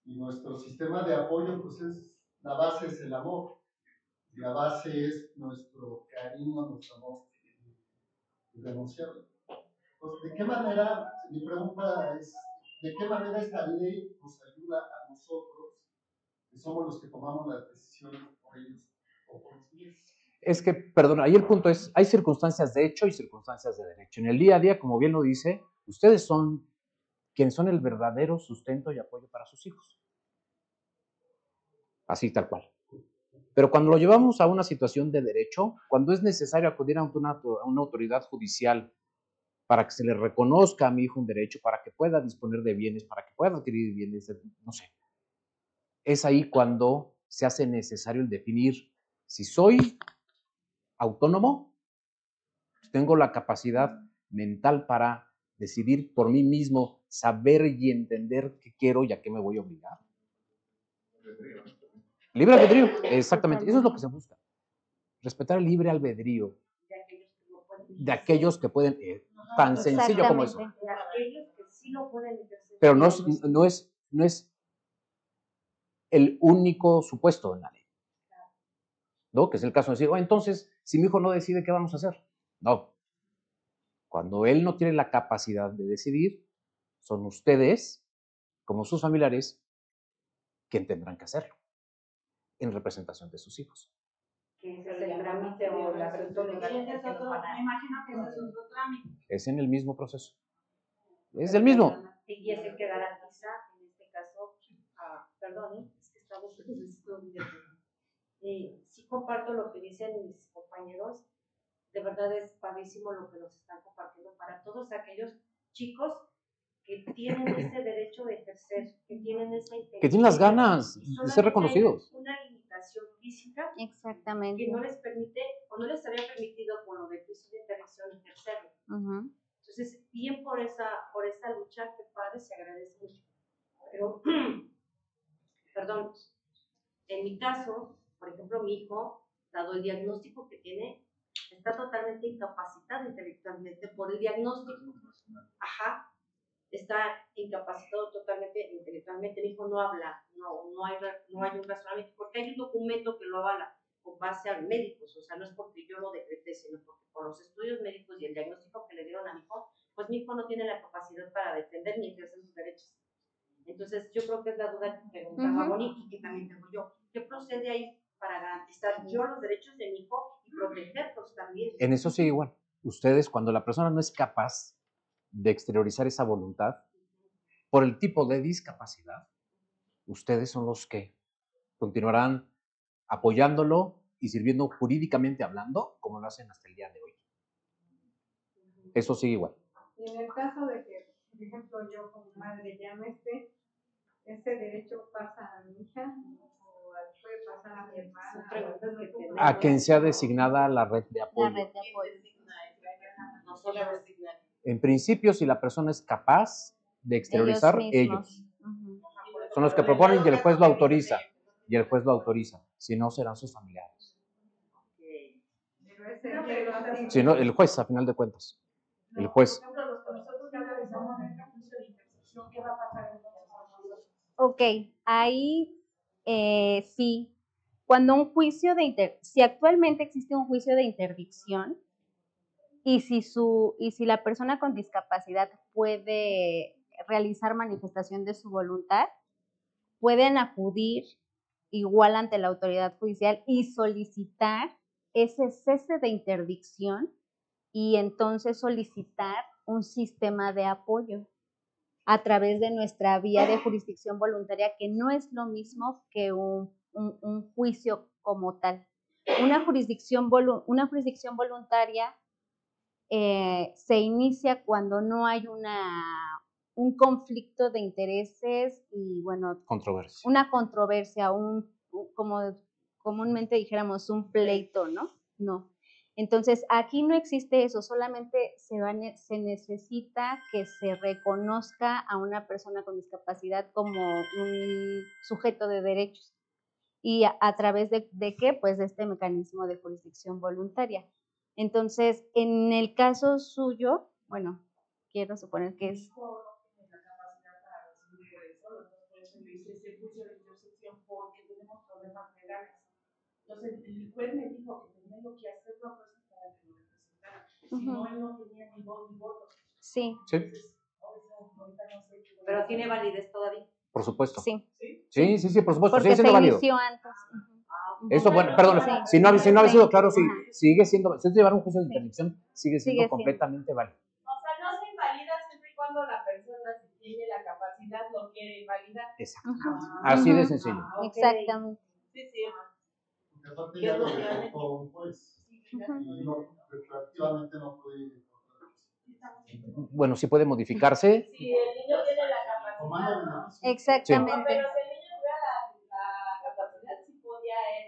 Y nuestro sistema de apoyo, pues la base es el amor. La base es nuestro cariño, nuestro amor irrenunciable. Pues, ¿de qué manera, mi pregunta es, de qué manera esta ley nos ayuda a nosotros, que somos los que tomamos las decisiones por ellos o por ellos? Es que, perdón, ahí el punto es, hay circunstancias de hecho y circunstancias de derecho. En el día a día, como bien lo dice, ustedes son quienes son el verdadero sustento y apoyo para sus hijos. Así tal cual. Pero cuando lo llevamos a una situación de derecho, cuando es necesario acudir a una autoridad judicial para que se le reconozca a mi hijo un derecho, para que pueda disponer de bienes, para que pueda adquirir bienes, no sé, es ahí cuando se hace necesario el definir si soy autónomo, tengo la capacidad mental para decidir por mí mismo, saber y entender qué quiero y a qué me voy a obligar. Libre albedrío, exactamente. Eso es lo que se busca. Respetar el libre albedrío de aquellos que pueden, tan sencillo como eso. De aquellos que sí lo pueden ejercer. Pero no es el único supuesto en la ley, ¿no? Que es el caso de decir, entonces, si mi hijo no decide, ¿qué vamos a hacer? No. Cuando él no tiene la capacidad de decidir, son ustedes, como sus familiares, quien tendrán que hacerlo en representación de sus hijos. Que ese es el trámite o la asunto legal. Me imagino que ese es otro trámite. Es en el mismo proceso. Es el mismo. Y ese que garantiza, en este caso, perdón, es que estamos en esto. Sí comparto lo que dicen mis compañeros. De verdad es padrísimo lo que nos están compartiendo para todos aquellos chicos que tienen ese derecho de ejercer, que tienen esa intención. Que tienen las ganas de ser reconocidos. Una limitación física. Exactamente. Que no les permite o no les había permitido por lo de juicio de interdicción ejercerlo. Entonces, bien por esa lucha, que padre, se agradece mucho. Pero, perdón, en mi caso, por ejemplo, mi hijo, dado el diagnóstico que tiene, está totalmente incapacitado intelectualmente por el diagnóstico. Ajá. Está incapacitado totalmente intelectualmente. Mi hijo no habla, no hay un razonamiento, porque hay un documento que lo avala con base a médicos, o sea, no es porque yo lo decreté, sino porque por los estudios médicos y el diagnóstico que le dieron a mi hijo, pues mi hijo no tiene la capacidad para defender ni ejercer sus derechos. Entonces, yo creo que es la duda que preguntaba Bonnie y que también tengo yo. ¿Qué procede ahí para garantizar yo los derechos de mi hijo y protegerlos también? En eso sí, igual. Ustedes, cuando la persona no es capaz de exteriorizar esa voluntad, por el tipo de discapacidad, ustedes son los que continuarán apoyándolo y sirviendo jurídicamente hablando, como lo hacen hasta el día de hoy. Eso sigue igual. Y en el caso de que, por ejemplo, yo como madre ya no esté, ¿ese derecho pasa a mi hija o puede pasar a mi hermana? A quien sea designada la red de apoyo. La red de apoyo. En principio, si la persona es capaz de exteriorizar, ellos son los que proponen y el juez lo autoriza. Y el juez lo autoriza. Si no, serán sus familiares. Si no, el juez, a final de cuentas. El juez. Ok, ahí sí. Cuando un juicio si actualmente existe un juicio de interdicción y si la persona con discapacidad puede realizar manifestación de su voluntad, pueden acudir igual ante la autoridad judicial y solicitar ese cese de interdicción y entonces solicitar un sistema de apoyo a través de nuestra vía de jurisdicción voluntaria, que no es lo mismo que un juicio como tal. Una jurisdicción voluntaria se inicia cuando no hay un conflicto de intereses y, bueno, una controversia, como comúnmente dijéramos, un pleito, ¿no? No. Entonces, aquí no existe eso, solamente se necesita que se reconozca a una persona con discapacidad como un sujeto de derechos. ¿Y a través de qué? Pues de este mecanismo de jurisdicción voluntaria. Entonces, en el caso suyo, bueno, quiero suponer que es... Entonces, el juez me dijo que tenía que hacer una cosa para que lo representara. Si no, él no tenía ni voz ni voto. Sí. Entonces, pero tiene validez todavía. Por supuesto. Sí. Sí, por supuesto. Porque sigue siendo se válido. inició antes. Eso, bueno, perdón, Sí. si no ha sido claro, sí, Ajá. sigue siendo, si es llevar un juicio de Sí. interdicción, sigue siendo Sigue siendo. completamente válido. O sea, no se invalida siempre y cuando la persona, si tiene la capacidad, lo quiere invalidar. Exactamente. Ujú. Así de Ujú. sencillo. Ok. Exactamente. Sí, sí. Porque aparte ya lo detectó un juez. Ujú. Y no, retroactivamente no puede ir en contra de los. Bueno, sí puede modificarse. Si el niño tiene la Tomando capacidad, ¿no? beneficio. No, Exactamente. pero si el niño tuviera la capacidad, sí podía él.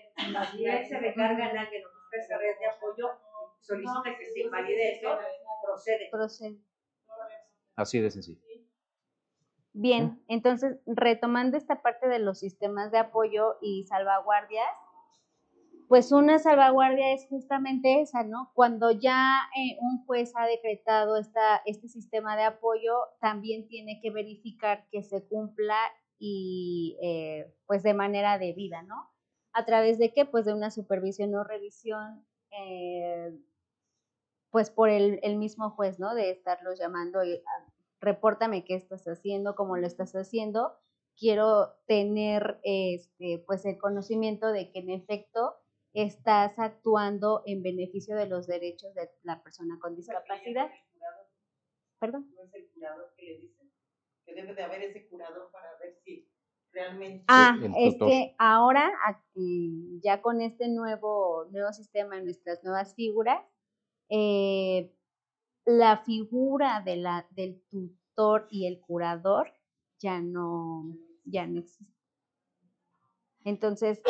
Si él se recarga en alguien o busca esa red de apoyo, solicita que se invalide eso, procede. Procede. Así de sencillo. Bien, entonces retomando esta parte de los sistemas de apoyo y salvaguardias, pues una salvaguardia es justamente esa, ¿no? Cuando ya un juez ha decretado este sistema de apoyo, también tiene que verificar que se cumpla y pues de manera debida, ¿no? ¿A través de qué? Pues de una supervisión o revisión, pues por el mismo juez, ¿no? De estarlos llamando y repórtame qué estás haciendo, cómo lo estás haciendo. Quiero tener pues el conocimiento de que en efecto estás actuando en beneficio de los derechos de la persona con discapacidad. ¿Perdón? No es el curador que le dicen que debe de haber ese curador para ver si realmente. Es que ahora, ya con este nuevo sistema, nuestras nuevas figuras, la figura del tutor y el curador ya no existe. Entonces,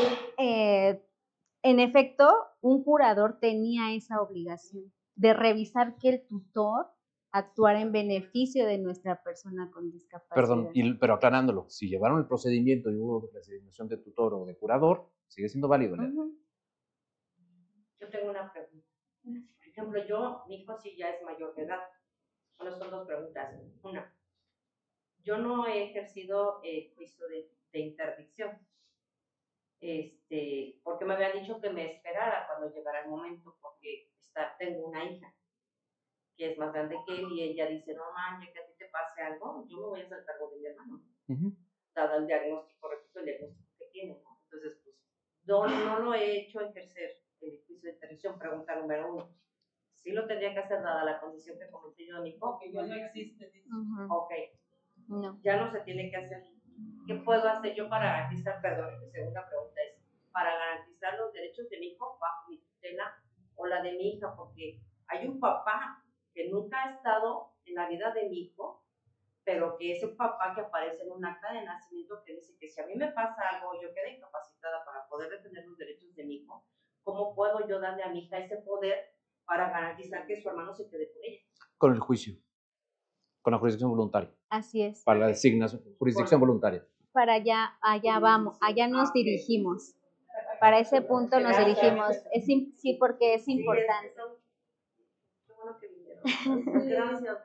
en efecto, un curador tenía esa obligación de revisar que el tutor actuara en beneficio de nuestra persona con discapacidad. Perdón, pero aclarándolo, si llevaron el procedimiento y hubo designación de tutor o de curador, sigue siendo válido. Uh-huh. Yo tengo una pregunta. Por ejemplo, mi hijo sí ya es mayor de edad. Bueno, son dos preguntas. Una, yo no he ejercido juicio de interdicción. Porque me habían dicho que me esperara cuando llegara el momento, porque tengo una hija que es más grande que él y ella dice, no manches, que a ti te pase algo, yo me voy a hacer cargo de mi hermano, dado el diagnóstico, repito, el diagnóstico que tiene, ¿no? Entonces, pues, no lo he hecho ejercer el juicio de interdicción. Pregunta número 1. Sí lo tendría que hacer dada la condición que comenté yo de mi hijo. Que ya no existe. Ok. No. Ya no se tiene que hacer. ¿Qué puedo hacer yo para garantizar, perdón, mi segunda pregunta es, para garantizar los derechos de mi hijo bajo mi tutela o la de mi hija? Porque hay un papá que nunca ha estado en la vida de mi hijo, pero que es un papá que aparece en un acta de nacimiento que dice que si a mí me pasa algo, yo quedo incapacitada para poder defender los derechos de mi hijo, ¿cómo puedo yo darle a mi hija ese poder para garantizar que su hermano se quede con ella? Con el juicio, con la jurisdicción voluntaria. Así es. Para la designación, jurisdicción voluntaria. Para allá vamos, allá nos dirigimos. Para ese punto nos dirigimos. Sí, porque es importante. Qué bueno que vinieron. Gracias.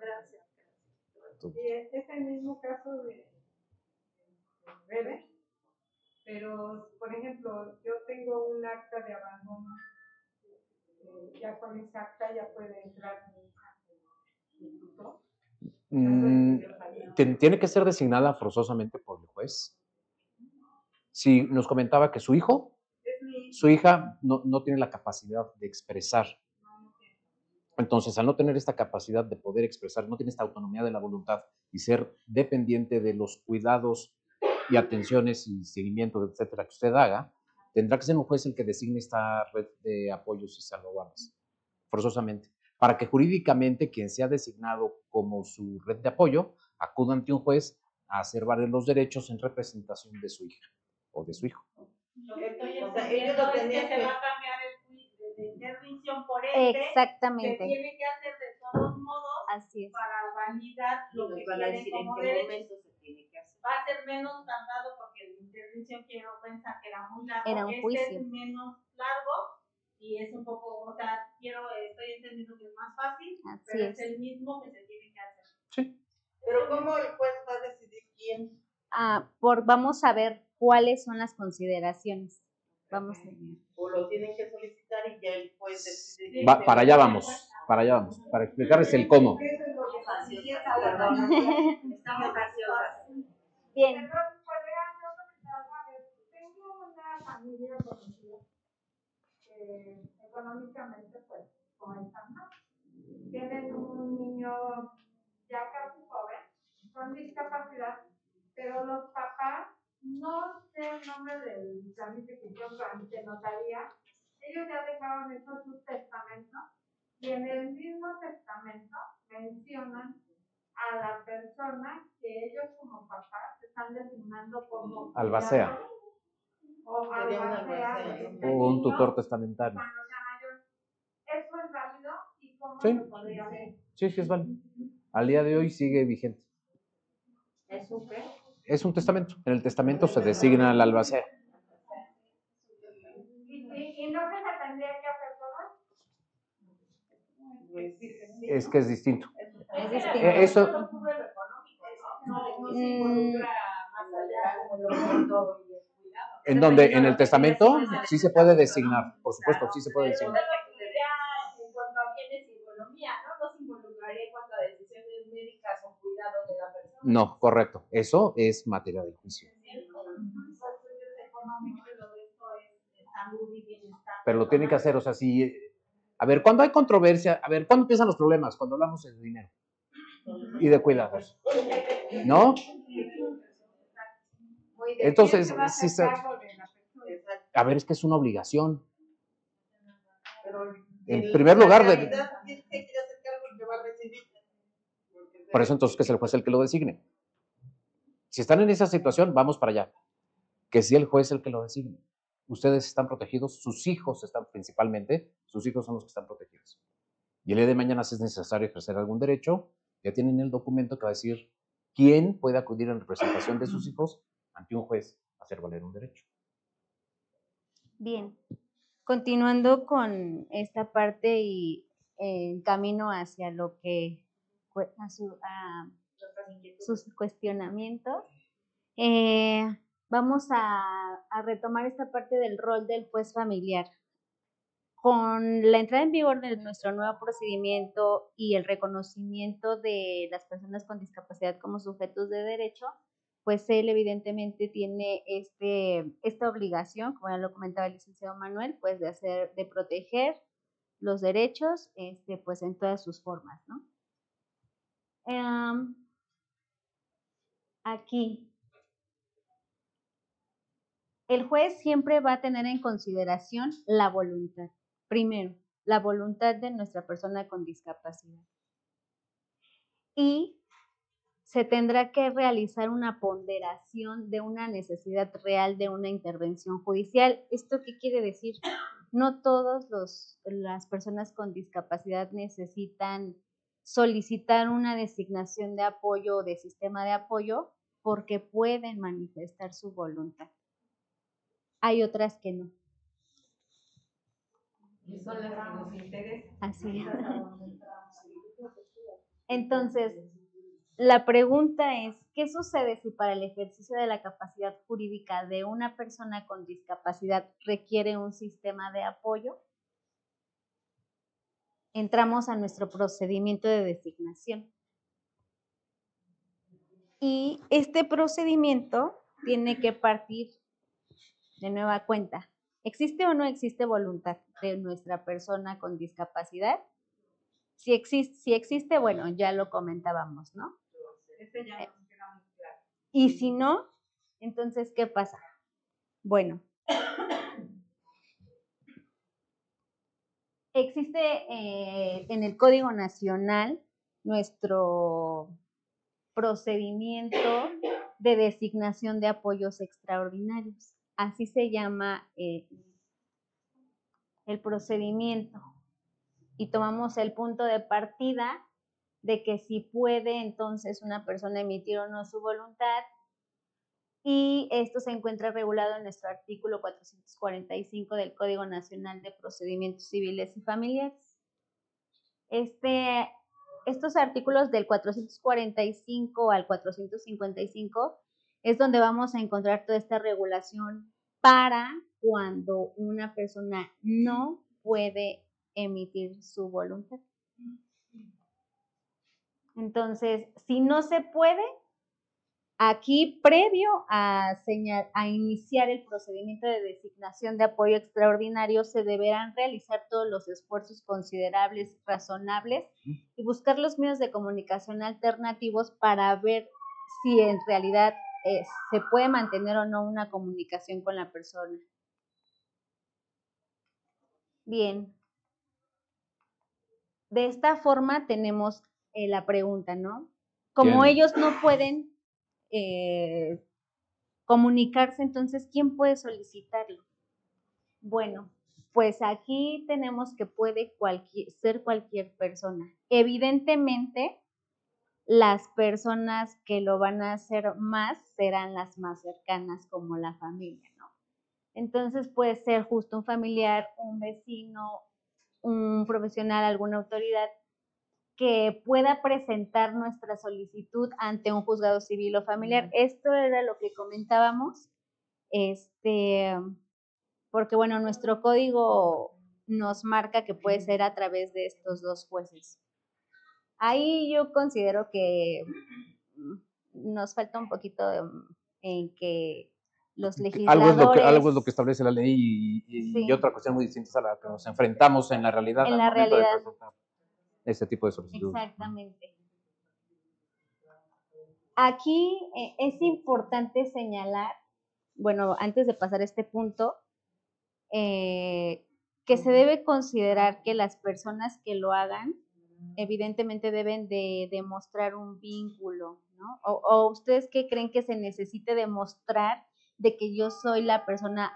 Y es el mismo caso de Bebe, pero por ejemplo, yo tengo un acta de abandono, ya con esa acta ya puede entrar mi tutor. Tiene que ser designada forzosamente por el juez. Si nos comentaba que su hija no tiene la capacidad de expresar. Entonces, al no tener esta capacidad de poder expresar, no tiene esta autonomía de la voluntad y ser dependiente de los cuidados y atenciones y seguimiento, etcétera, que usted haga, tendrá que ser un juez el que designe esta red de apoyos y salvaguardas, forzosamente, para que jurídicamente quien sea designado como su red de apoyo acuda ante un juez a hacer valer los derechos en representación de su hija o de su hijo. Lo que estoy entendiendo es que se va a cambiar el juicio de interdicción por Exactamente. Se tiene que hacer de todos modos. Así es. Para validar lo que quieren como derecho. Se tiene que hacer. Va a ser menos tardado porque la interdicción quiero pensar que era muy largo. Era un juicio. Es menos largo y es un poco, o sea, estoy entendiendo que es más fácil, así pero es el mismo que se tiene que hacer. Sí. Pero ¿cómo el juez va a decidir quién? Vamos a ver cuáles son las consideraciones. Vamos a ver. O lo tienen que solicitar y ya el juez decide. Para allá vamos, para explicarles el cómo. Estamos ansiosas. Bien. Tengo una familia conocida económicamente, pues, no están mal. Tienen un niño ya casi joven, con discapacidad, pero los papás, no sé el nombre del trámite que yo trámite notaría, ellos ya dejaron hecho su testamento y en el mismo testamento mencionan a la persona que ellos como papás están designando como albacea o albacea o un tutor testamentario. ¿Eso es válido y cómo Sí. se podría hacer? Sí, sí es válido. Al día de hoy sigue vigente. ¿Es un qué? Es un testamento. En el testamento se designa al albacea. ¿Y no se tendría que hacer todo? Es que es distinto. Es distinto. Eso, No se involucra más allá de todo y es cuidado. en donde en el testamento sí se puede designar, por supuesto, sí se puede designar. Ya en cuanto a bienes y economía, ¿no? No se involucraría en cuanto a decisiones médicas o cuidados de la persona. No, correcto. Eso es materia de juicio. Pero lo tienen que hacer, o sea, si... A ver, cuando hay controversia, a ver, ¿cuándo empiezan los problemas? Cuando hablamos de dinero y de cuidados, ¿no? Entonces, si se... A ver, es que es una obligación. En primer lugar, por eso entonces que es el juez el que lo designe. Si están en esa situación, vamos para allá. Que si el juez el que lo designe. Ustedes están protegidos, sus hijos están principalmente, sus hijos son los que están protegidos. Y el día de mañana, si es necesario ejercer algún derecho, ya tienen el documento que va a decir quién puede acudir en representación de sus hijos ante un juez a hacer valer un derecho. Bien, continuando con esta parte y en camino hacia lo que a sus cuestionamientos, vamos a retomar esta parte del rol del juez familiar. Con la entrada en vigor de nuestro nuevo procedimiento y el reconocimiento de las personas con discapacidad como sujetos de derecho, pues él evidentemente tiene esta obligación, como ya lo comentaba el licenciado Manuel, pues de proteger los derechos, pues en todas sus formas, ¿no? Aquí, el juez siempre va a tener en consideración la voluntad. Primero, la voluntad de nuestra persona con discapacidad. Y se tendrá que realizar una ponderación de una necesidad real de una intervención judicial. ¿Esto qué quiere decir? No todas las personas con discapacidad necesitan solicitar una designación de apoyo o de sistema de apoyo porque pueden manifestar su voluntad. Hay otras que no. Y son las que nos interesan. Así es. Entonces, la pregunta es, ¿qué sucede si para el ejercicio de la capacidad jurídica de una persona con discapacidad requiere un sistema de apoyo? Entramos a nuestro procedimiento de designación. Y este procedimiento tiene que partir de nueva cuenta. ¿Existe o no existe voluntad de nuestra persona con discapacidad? Si existe, bueno, ya lo comentábamos, ¿no? Y si no, entonces, ¿qué pasa? Bueno, existe en el Código Nacional nuestro procedimiento de designación de apoyos extraordinarios. Así se llama el procedimiento. Y tomamos el punto de partida de que si puede entonces una persona emitir o no su voluntad, y esto se encuentra regulado en nuestro artículo 445 del Código Nacional de Procedimientos Civiles y Familiares. Estos artículos del 445 al 455 es donde vamos a encontrar toda esta regulación para cuando una persona no puede emitir su voluntad. Entonces, si no se puede, Aquí, previo a iniciar el procedimiento de designación de apoyo extraordinario, se deberán realizar todos los esfuerzos considerables, razonables, y buscar los medios de comunicación alternativos para ver si en realidad se puede mantener o no una comunicación con la persona. Bien. De esta forma tenemos la pregunta, ¿no? Como ellos no pueden comunicarse, entonces, ¿quién puede solicitarlo? Bueno, pues aquí tenemos que puede ser cualquier persona. Evidentemente, las personas que lo van a hacer más serán las más cercanas, como la familia, ¿no? Entonces puede ser justo un familiar, un vecino, un profesional, alguna autoridad que pueda presentar nuestra solicitud ante un juzgado civil o familiar. Esto era lo que comentábamos, porque bueno, nuestro código nos marca que puede ser a través de estos dos jueces. Ahí yo considero que nos falta un poquito en que los legisladores... Algo es lo que establece la ley y otra cuestión muy distinta es a la que nos enfrentamos en la realidad. En la realidad. De presentar este tipo de solicitudes. Exactamente. Aquí es importante señalar, bueno, antes de pasar a este punto, que se debe considerar que las personas que lo hagan, evidentemente deben de demostrar un vínculo, ¿no? O ustedes qué creen que se necesite demostrar de que yo soy la persona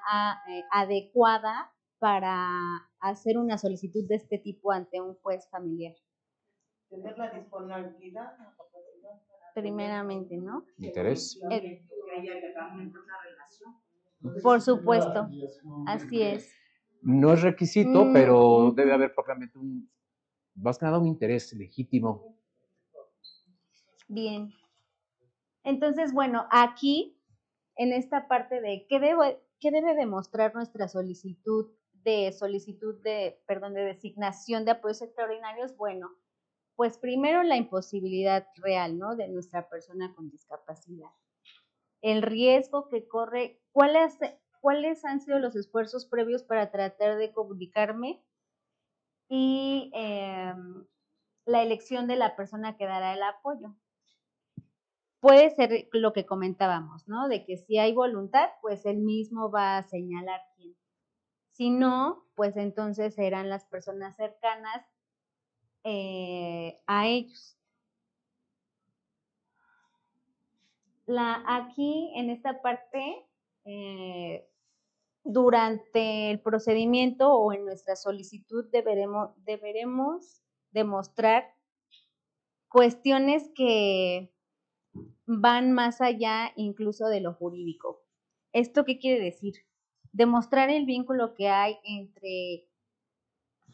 adecuada para hacer una solicitud de este tipo ante un juez familiar. Tener la disponibilidad, la capacidad. Primeramente, ¿no? Interés. Por supuesto, así es. No es requisito, pero debe haber propiamente más que nada un interés legítimo. Bien. Entonces, bueno, aquí, en esta parte de qué debe demostrar nuestra solicitud de designación de apoyos extraordinarios, bueno, pues primero la imposibilidad real, ¿no? De nuestra persona con discapacidad. El riesgo que corre, ¿cuáles han sido los esfuerzos previos para tratar de comunicarme? Y la elección de la persona que dará el apoyo. Puede ser lo que comentábamos, ¿no? De que si hay voluntad, pues él mismo va a señalar quién. Si no, pues entonces serán las personas cercanas a ellos. Aquí, en esta parte, durante el procedimiento o en nuestra solicitud deberemos demostrar cuestiones que van más allá incluso de lo jurídico. ¿Esto qué quiere decir? Demostrar el vínculo que hay entre,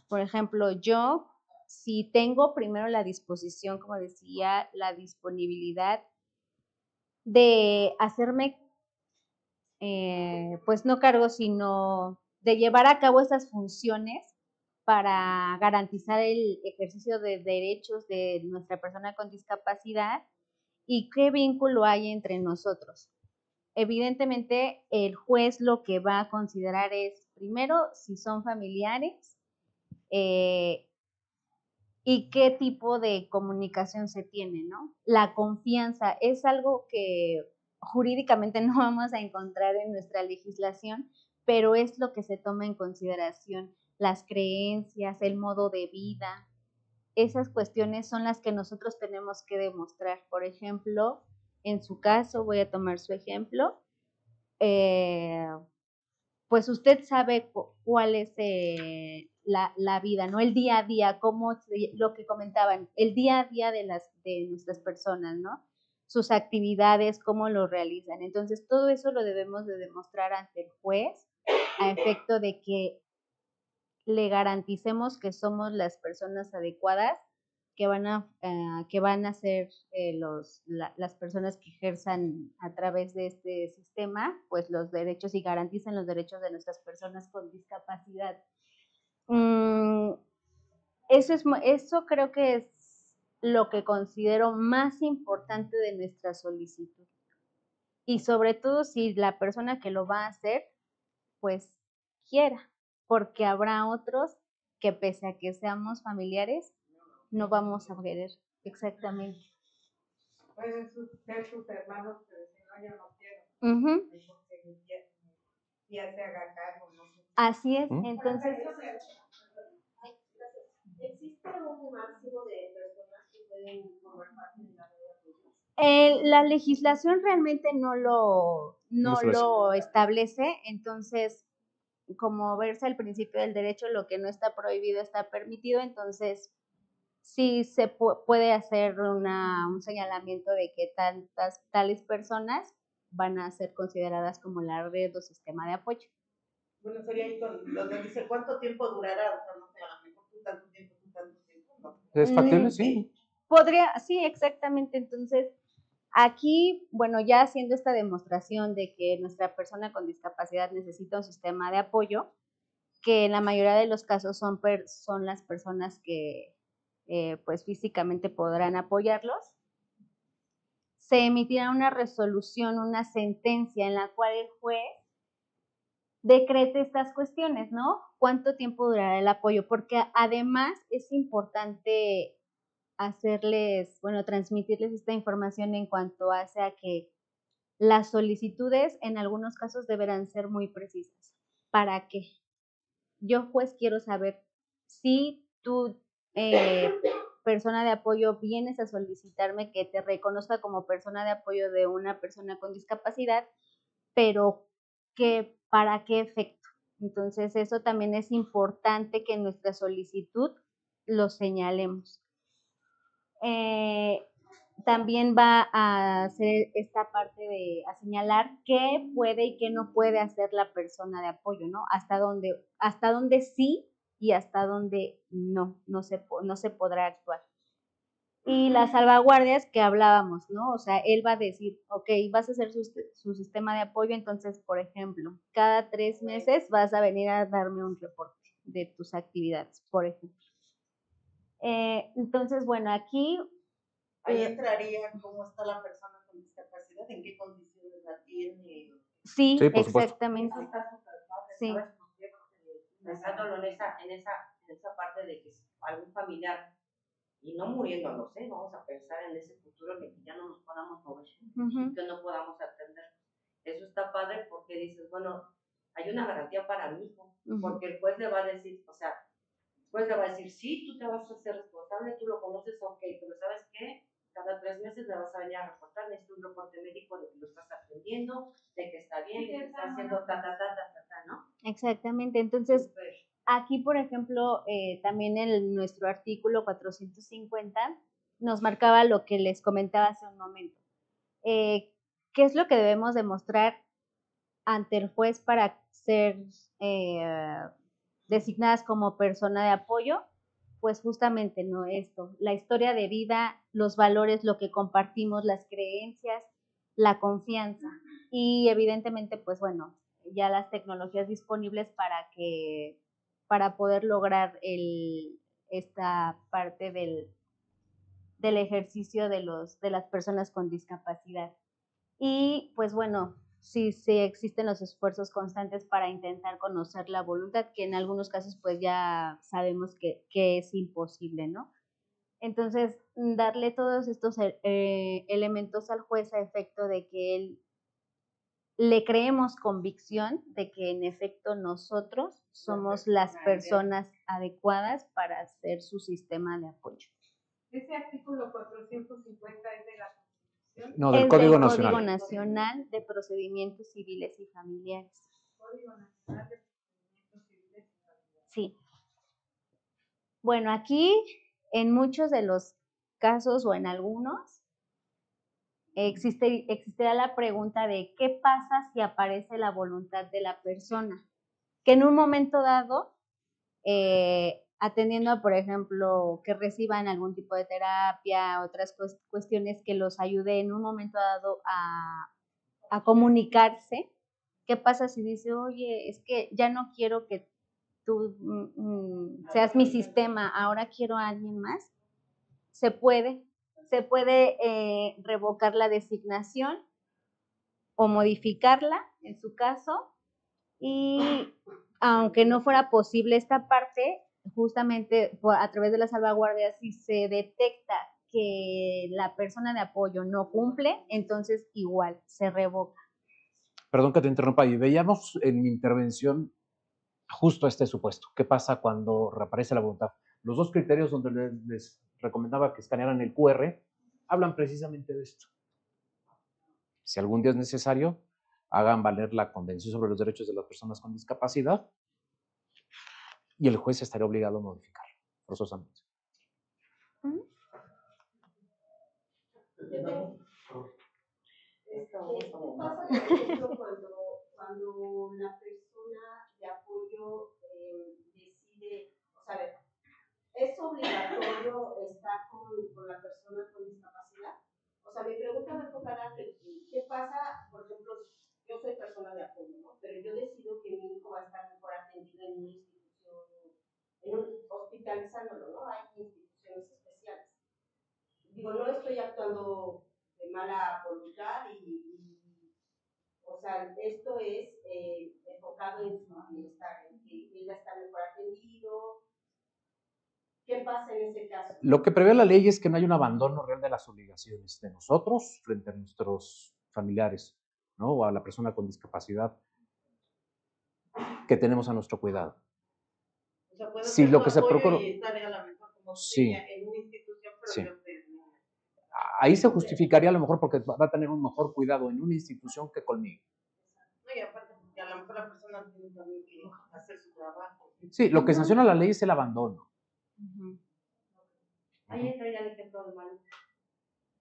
por ejemplo, yo, si tengo primero la disposición, como decía, la disponibilidad de hacerme, pues no cargo, sino de llevar a cabo esas funciones para garantizar el ejercicio de derechos de nuestra persona con discapacidad y qué vínculo hay entre nosotros. Evidentemente, el juez lo que va a considerar es, primero, si son familiares y qué tipo de comunicación se tiene, ¿no? La confianza es algo que jurídicamente no vamos a encontrar en nuestra legislación, pero es lo que se toma en consideración, las creencias, el modo de vida. Esas cuestiones son las que nosotros tenemos que demostrar. Por ejemplo, en su caso, voy a tomar su ejemplo, pues usted sabe cuál es la vida, ¿no? El día a día, lo que comentaban, el día a día de nuestras personas, ¿no? Sus actividades, cómo lo realizan. Entonces, todo eso lo debemos de demostrar ante el juez a efecto de que le garanticemos que somos las personas adecuadas que van a ser las personas que ejerzan a través de este sistema, pues los derechos y garanticen los derechos de nuestras personas con discapacidad. Eso creo que es lo que considero más importante de nuestra solicitud. y sobre todo si la persona que lo va a hacer, pues quiera, porque habrá otros que pese a que seamos familiares, no vamos a querer exactamente. Pueden ser sus hermanos, pero si no, yo no quiero. Ya se haga cargo, no sé. Así es, entonces... ¿Existe un máximo de personas que pueden formar parte de la red de apoyo? La legislación realmente no lo establece, entonces, como verse al principio del derecho, lo que no está prohibido está permitido, entonces sí se puede hacer un señalamiento de que tales personas van a ser consideradas como la red o sistema de apoyo. Bueno, sería ahí donde dice cuánto tiempo durará, o sea, no sé, a lo mejor tú tanto tiempo, ¿no? ¿Es factible? Sí. Sí, exactamente. Entonces, aquí, bueno, ya haciendo esta demostración de que nuestra persona con discapacidad necesita un sistema de apoyo, que en la mayoría de los casos son las personas que pues físicamente podrán apoyarlos, se emitirá una resolución, una sentencia en la cual el juez decrete estas cuestiones, ¿no? ¿Cuánto tiempo durará el apoyo? Porque además es importante transmitirles esta información en cuanto hace a que las solicitudes en algunos casos deberán ser muy precisas. ¿Para qué? Yo, juez, quiero saber si tú, persona de apoyo, vienes a solicitarme que te reconozca como persona de apoyo de una persona con discapacidad, pero ¿para qué efecto? Entonces, eso también es importante que en nuestra solicitud lo señalemos. También va a hacer esta parte a señalar qué puede y qué no puede hacer la persona de apoyo, ¿no? Hasta dónde sí y hasta dónde no se podrá actuar. Y las salvaguardias que hablábamos, ¿no? O sea, él va a decir, ok, vas a hacer su sistema de apoyo, entonces, por ejemplo, cada 3 meses vas a venir a darme un reporte de tus actividades, por ejemplo. Entonces, bueno, aquí... Ahí entraría cómo está la persona con discapacidad, en qué condiciones la tiene. Sí, exactamente. Eso está súper padre, sí. ¿Sabes por qué? Porque pensándolo en esa parte de que algún familiar, y no muriendo, no sé, vamos a pensar en ese futuro de que ya no nos podamos mover, y que no podamos atender. Eso está padre porque dices, bueno, hay una garantía para mi hijo, porque el juez le va a decir, o sea, el juez le va a decir, sí, tú te vas a hacer responsable, tú lo conoces, ok, pero ¿sabes qué? Cada 3 meses le vas a venir a reportar, necesito un reporte médico de que lo estás atendiendo, de que está bien, de que está haciendo ¿no? Exactamente, entonces, aquí, por ejemplo, también en nuestro artículo 450 nos marcaba lo que les comentaba hace un momento. ¿Qué es lo que debemos demostrar ante el juez para ser designadas como persona de apoyo? Pues justamente, ¿no? Esto, la historia de vida, los valores, lo que compartimos, las creencias, la confianza y evidentemente, pues bueno, ya las tecnologías disponibles para poder lograr esta parte del ejercicio de las personas con discapacidad. Y pues bueno, sí existen los esfuerzos constantes para intentar conocer la voluntad, que en algunos casos pues ya sabemos que es imposible, ¿no? Entonces, darle todos estos elementos al juez a efecto de que él le creemos convicción de que en efecto nosotros somos las personas adecuadas para hacer su sistema de apoyo. Ese artículo 450 es de la Constitución. No, del Código Nacional. Código Nacional de Procedimientos Civiles y Familiares. Código Nacional de Procedimientos Civiles y Familiares. Sí. Bueno, aquí en muchos de los casos o en algunos existirá la pregunta de qué pasa si aparece la voluntad de la persona, que en un momento dado, atendiendo a, por ejemplo, que reciban algún tipo de terapia, otras cuestiones que los ayude en un momento dado a comunicarse, ¿qué pasa si dice, oye, es que ya no quiero que tú seas mi sistema, ahora quiero a alguien más? Se puede revocar la designación o modificarla, en su caso, y aunque no fuera posible esta parte, justamente a través de las salvaguardias, si se detecta que la persona de apoyo no cumple, entonces igual se revoca. Perdón que te interrumpa, y veíamos en mi intervención justo este supuesto. ¿Qué pasa cuando reaparece la voluntad? Los dos criterios donde les recomendaba que escanearan el QR hablan precisamente de esto. Si algún día es necesario, hagan valer la Convención sobre los Derechos de las Personas con Discapacidad y el juez estaría obligado a modificarlo, forzosamente. Esto pasa, por ejemplo, cuando la persona de apoyo decide, o sea, a ver, ¿es obligatorio estar con la persona con discapacidad? O sea, mi pregunta va enfocada a ¿qué pasa, por ejemplo, yo soy persona de apoyo, ¿no? Pero yo decido que mi hijo va a estar mejor atendido en una institución, hospitalizándolo, ¿no? Hay instituciones especiales. Digo, no estoy actuando de mala voluntad o sea, esto es enfocado en su bienestar, en que ella está mejor atendido. ¿Qué pasa en ese caso? Lo que prevé la ley es que no hay un abandono real de las obligaciones de nosotros frente a nuestros familiares, ¿no? O a la persona con discapacidad que tenemos a nuestro cuidado. O sea, puede Sí, ser lo tu que se apoyo procura. y estar a lo mejor como Sí. en una institución, pero Sí. yo estoy en una. Ahí se justificaría a lo mejor porque va a tener un mejor cuidado en una institución que conmigo. No, y aparte, porque a lo mejor la persona tiene también que hacer su trabajo. Sí, lo que sanciona la ley es el abandono. Ahí entra ya el ejemplo de Malú,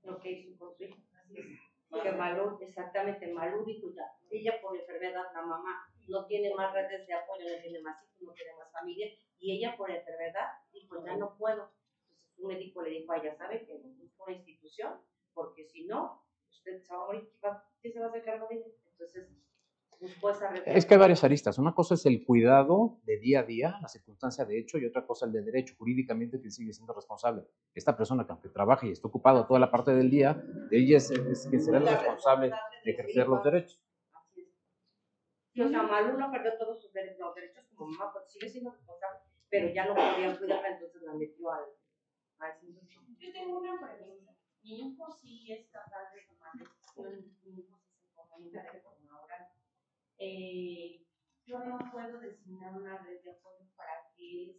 lo que hizo con su hija. Así es. Que Malú, exactamente, Malú dijo ya, ella por enfermedad, la mamá, no tiene más redes de apoyo, no tiene más hijos, no tiene más familia, y ella por enfermedad dijo, ya no puedo. Entonces un médico le dijo a ella, ¿sabe que no busca una institución? Porque si no, usted se va a morir, ¿qué se va a hacer cargo de ella? Entonces buscó esa red. Es que hay varias aristas. Una cosa es el cuidado de día a día, la circunstancia de hecho, y otra cosa el de derecho. Jurídicamente quien sigue siendo responsable. Esta persona que aunque trabaje y esté ocupado toda la parte del día, de ella es quien será el responsable de ejercer los derechos. Así es. Sí, o sea, Malú no perdió todos sus derechos como mamá, porque sigue siendo responsable, pero ya no podía cuidarla, entonces la metió al instituto. Yo tengo una pregunta. Mi hijo sí es capaz de tomar decisiones, mi hijo sí se comunica de forma oral. Yo no puedo designar una red de apoyo para que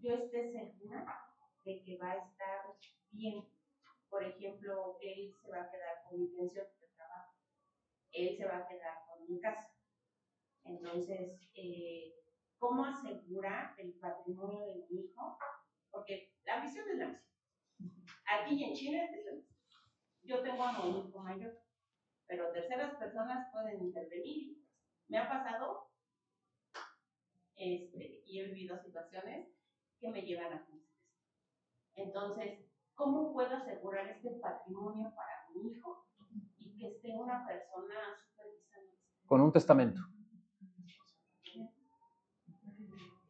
yo esté segura de que va a estar bien. Por ejemplo, él se va a quedar con mi pensión de trabajo, él se va a quedar con mi casa. Entonces, ¿cómo asegurar el patrimonio de mi hijo? Porque la visión es la visión. Aquí y en Chile es la visión. Yo tengo a mi hijo mayor, pero terceras personas pueden intervenir. Me ha pasado y he vivido situaciones que me llevan a juicios. Entonces, ¿cómo puedo asegurar este patrimonio para mi hijo y que esté una persona supervisando? Con un testamento.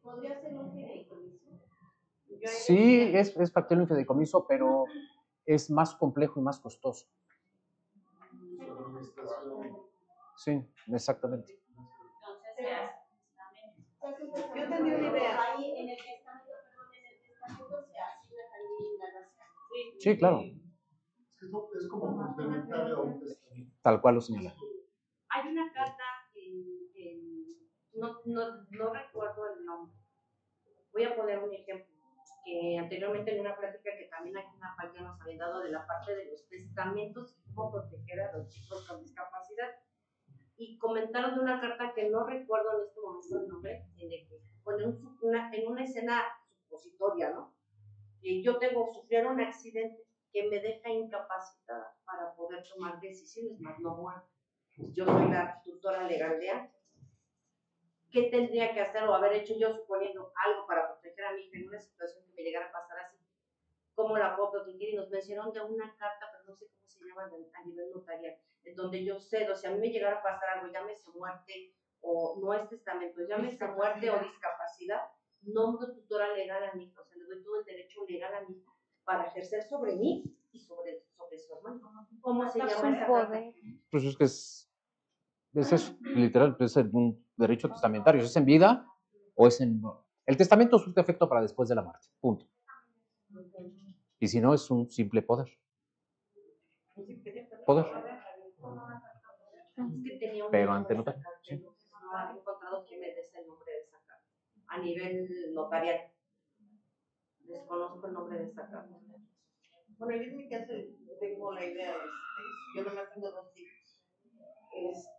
¿Podría ser un fideicomiso? Sí, es factible un fideicomiso, pero es más complejo y más costoso. Sí, exactamente. Entonces se hace. Yo tenía una idea. Ahí en el testamento se asigna también la nación. Sí, claro. Es como complementario a un testamento. Tal cual lo señala. Hay una carta no recuerdo el nombre. Voy a poner un ejemplo. Que anteriormente en una plática que también aquí en la página nos habían dado de la parte de los testamentos y cómo proteger a los chicos con discapacidad. Y comentaron de una carta que no recuerdo en este momento el nombre, en una escena supositoria, ¿no? Yo sufrir un accidente que me deja incapacitada para poder tomar decisiones, más no muerta. Yo soy la tutora legal de Ángel. ¿Qué tendría que hacer o haber hecho yo suponiendo algo para proteger a mi hija en una situación que me llegara a pasar así? ¿Cómo la puedo proteger? Y nos mencionaron de una carta, pero no sé cómo se llama a nivel notarial, en donde yo cedo, si a mí me llegara a pasar algo, llámese muerte o no es testamento, llámese muerte o discapacidad, nombro tutora legal a mi hija, o sea, le doy todo el derecho legal a mi hija para ejercer sobre mí y sobre su hermano. ¿Cómo se llama esa carta? Pues es que es eso, literal, es un derecho testamentario. ¿Es en vida o es en...? El testamento surte efecto para después de la muerte, punto. Y si no, es un simple poder. Poder. Es que tenía un Pero nombre ante de notario. sacar, Sí. pero no he encontrado quién me dé ese nombre de sacar. A nivel notarial. Desconozco el nombre de sacar. Bueno, yo en mi caso tengo la idea, yo nomás tengo 2 hijos.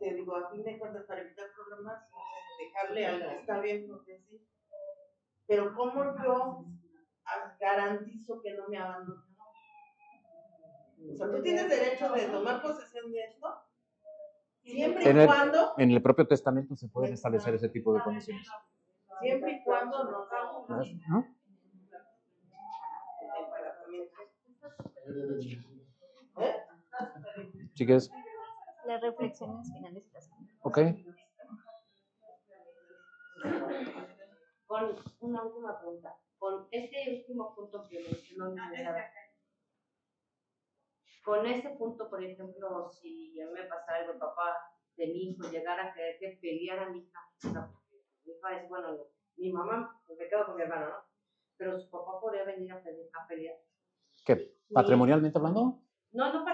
Digo, a fin de cuentas, para evitar problemas, dejarle al que está bien, porque sí. Pero ¿cómo yo garantizo que no me abandone? O sea, tú tienes derecho de tomar posesión de esto, siempre y cuando... En el propio testamento se pueden establecer ese tipo de condiciones. Siempre y cuando no se... ¿No? Chicas. Las reflexiones finales y las Ok. Con una última pregunta. Con este último punto que mencionó mi licenciada, con ese punto, por ejemplo, si a mí me pasara algo, el papá de mi hijo llegara a querer que peleara a mi hija, no, mi hija es, bueno, no, mi mamá, pues me quedo con mi hermano, ¿no? Pero su papá podría venir a pelear. ¿Qué? ¿Patrimonialmente hablando? No,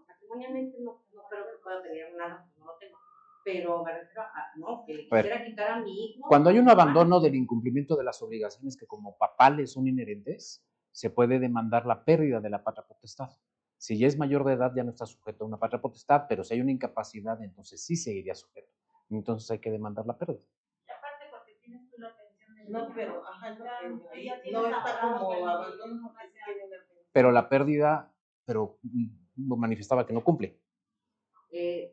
patrimonialmente no creo que pueda pelear nada, no lo tengo. Pero me refiero a, no, que le quisiera quitar a mi hijo. Cuando hay un abandono del incumplimiento de las obligaciones que como papá le son inherentes, se puede demandar la pérdida de la patria potestad. Si ya es mayor de edad, ya no está sujeto a una patria potestad, pero si hay una incapacidad, entonces sí seguiría sujeto. Entonces hay que demandar la pérdida. Y aparte porque tienes tú la pensión de... No, pero, no está como abandono porque sí tiene una pensión. Pero la pérdida, manifestaba que no cumple.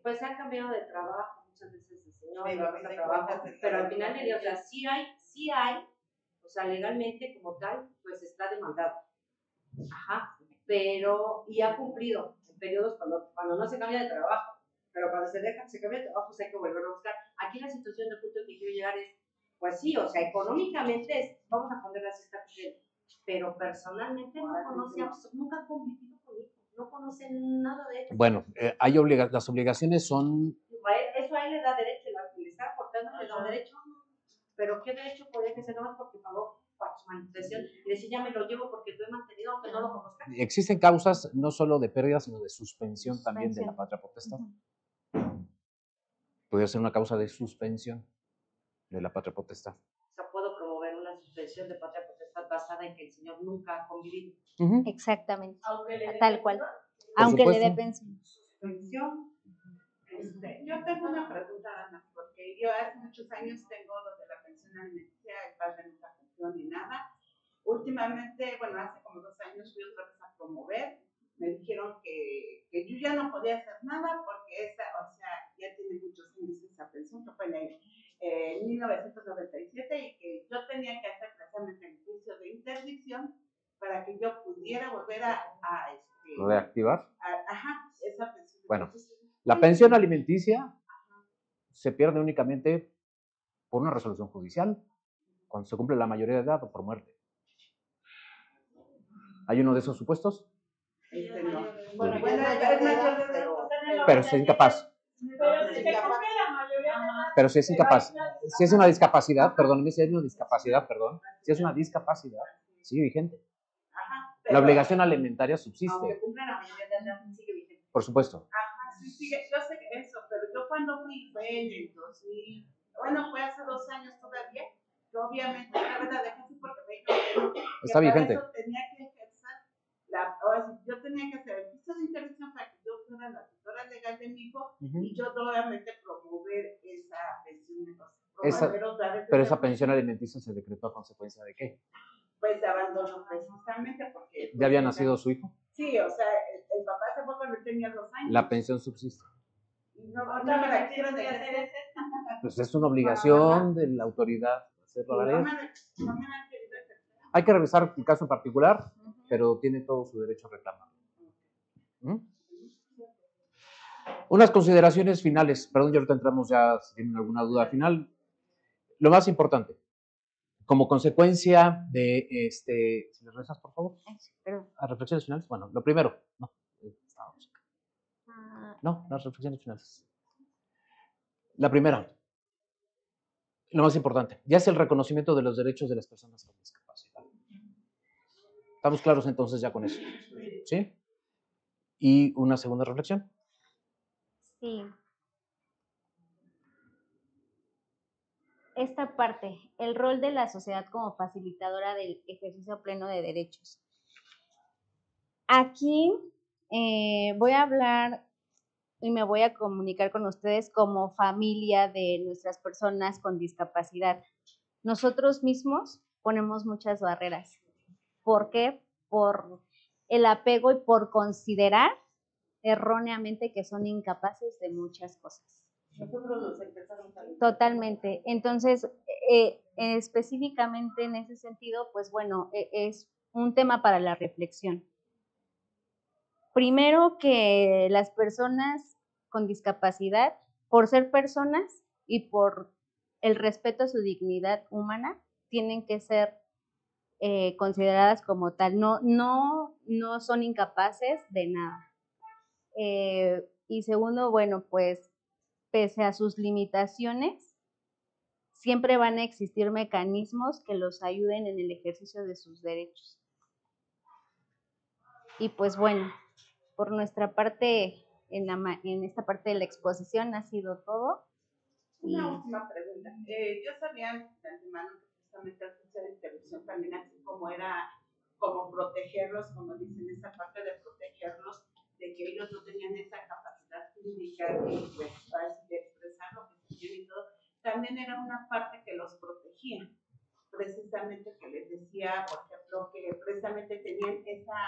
Pues ha cambiado de trabajo muchas veces el señor, pero al final del día, o sea, sí hay, o sea, legalmente como tal, pues está demandado. Ajá, pero, y ha cumplido en periodos cuando no se cambia de trabajo, pero cuando se cambia de trabajo, pues hay que volverlo a buscar. Aquí la situación del punto que quiero llegar es, pues sí, o sea, económicamente vamos a poner así esta cuestión, pero personalmente no conoce, nunca ha convivido conmigo, no conoce nada de eso. Bueno, las obligaciones son... Eso a él le da derecho, le está aportando, le da un derecho, pero ¿qué derecho podría que ser nomás porque pagó para su manutención y decir ya me lo llevo porque lo he mantenido aunque no lo conozca? Existen causas no solo de pérdida, sino de suspensión también de la patria potestad. Podría ser una causa de suspensión de la patria potestad. O sea, puedo promover una suspensión de patria potestad basada en que el señor nunca ha convivido. Exactamente. Aunque tal cual. Por Aunque supuesto. le dé pensión. Suspensión. Yo tengo una pregunta, Ana, porque yo hace muchos años tengo lo de la pensión alimenticia, el padre no está pensión ni nada. Últimamente, bueno, hace como 2 años fui otra vez a promover. Me dijeron que yo ya no podía hacer nada porque esa, o sea, ya tiene muchos años esa pensión, que fue en 1997 y que yo tenía que hacer precisamente el juicio de interdicción para que yo pudiera volver a ¿Reactivar? Esa pensión. Bueno, la pensión alimenticia se pierde únicamente por una resolución judicial, cuando se cumple la mayoría de edad o por muerte. ¿Hay uno de esos supuestos? No. Bueno, Pero si es incapaz. Pero si es incapaz. Si es una discapacidad, perdóneme, si es una discapacidad, si es una discapacidad, sigue vigente. La obligación alimentaria subsiste. Aunque cumpla la mayoría de edad, sigue vigente. Por supuesto. Sí, yo sé eso, pero yo cuando fue en el 2000, bueno, fue hace 2 años todavía, yo obviamente la dejé así porque me dijo que está vigente. Eso tenía que ejercer, yo tenía que hacer el juicio de interdicción para que yo fuera la tutora legal de mi hijo y yo obviamente promover esa pensión. Pero esa pensión alimenticia se decretó a consecuencia de ¿qué? Pues de abandono precisamente porque... ¿Ya había nacido su hijo? Sí, o sea, el papá hace poco no tenía 2 años. La pensión subsiste. No me la quisieron hacer. Pues es una obligación de la autoridad hacerlo a la ley. Hay que revisar el caso en particular, pero tiene todo su derecho a reclamar. Unas consideraciones finales. Perdón, ya ahorita entramos ya, si tienen alguna duda final. Lo más importante, como consecuencia de, si les rezas, por favor, a reflexiones finales. Bueno, lo primero, no, No, las reflexiones finales. La primera, lo más importante, ya es el reconocimiento de los derechos de las personas con discapacidad. ¿Estamos claros entonces ya con eso? ¿Sí? ¿Y una segunda reflexión? Sí. Esta parte, el rol de la sociedad como facilitadora del ejercicio pleno de derechos. Aquí voy a hablar y me voy a comunicar con ustedes como familia de nuestras personas con discapacidad. Nosotros mismos ponemos muchas barreras. ¿Por qué? Por el apego y por considerar erróneamente que son incapaces de muchas cosas. Nosotros los empezamos a... Totalmente. Entonces, específicamente en ese sentido, pues bueno, es un tema para la reflexión. Primero, que las personas con discapacidad, por ser personas y por el respeto a su dignidad humana, tienen que ser consideradas como tal. No son incapaces de nada. Y segundo, bueno, pues pese a sus limitaciones, siempre van a existir mecanismos que los ayuden en el ejercicio de sus derechos. Y pues bueno, por nuestra parte, en esta parte de la exposición ha sido todo. Una última pregunta. Yo sabía de antemano que justamente el juicio de interrupción también, así como era como protegerlos, como dicen, esa parte de protegerlos, de que ellos no tenían esa capacidad jurídica de, pues, de expresar lo que sentían y todo, también era una parte que los protegía, precisamente que les decía, por ejemplo, que precisamente tenían esa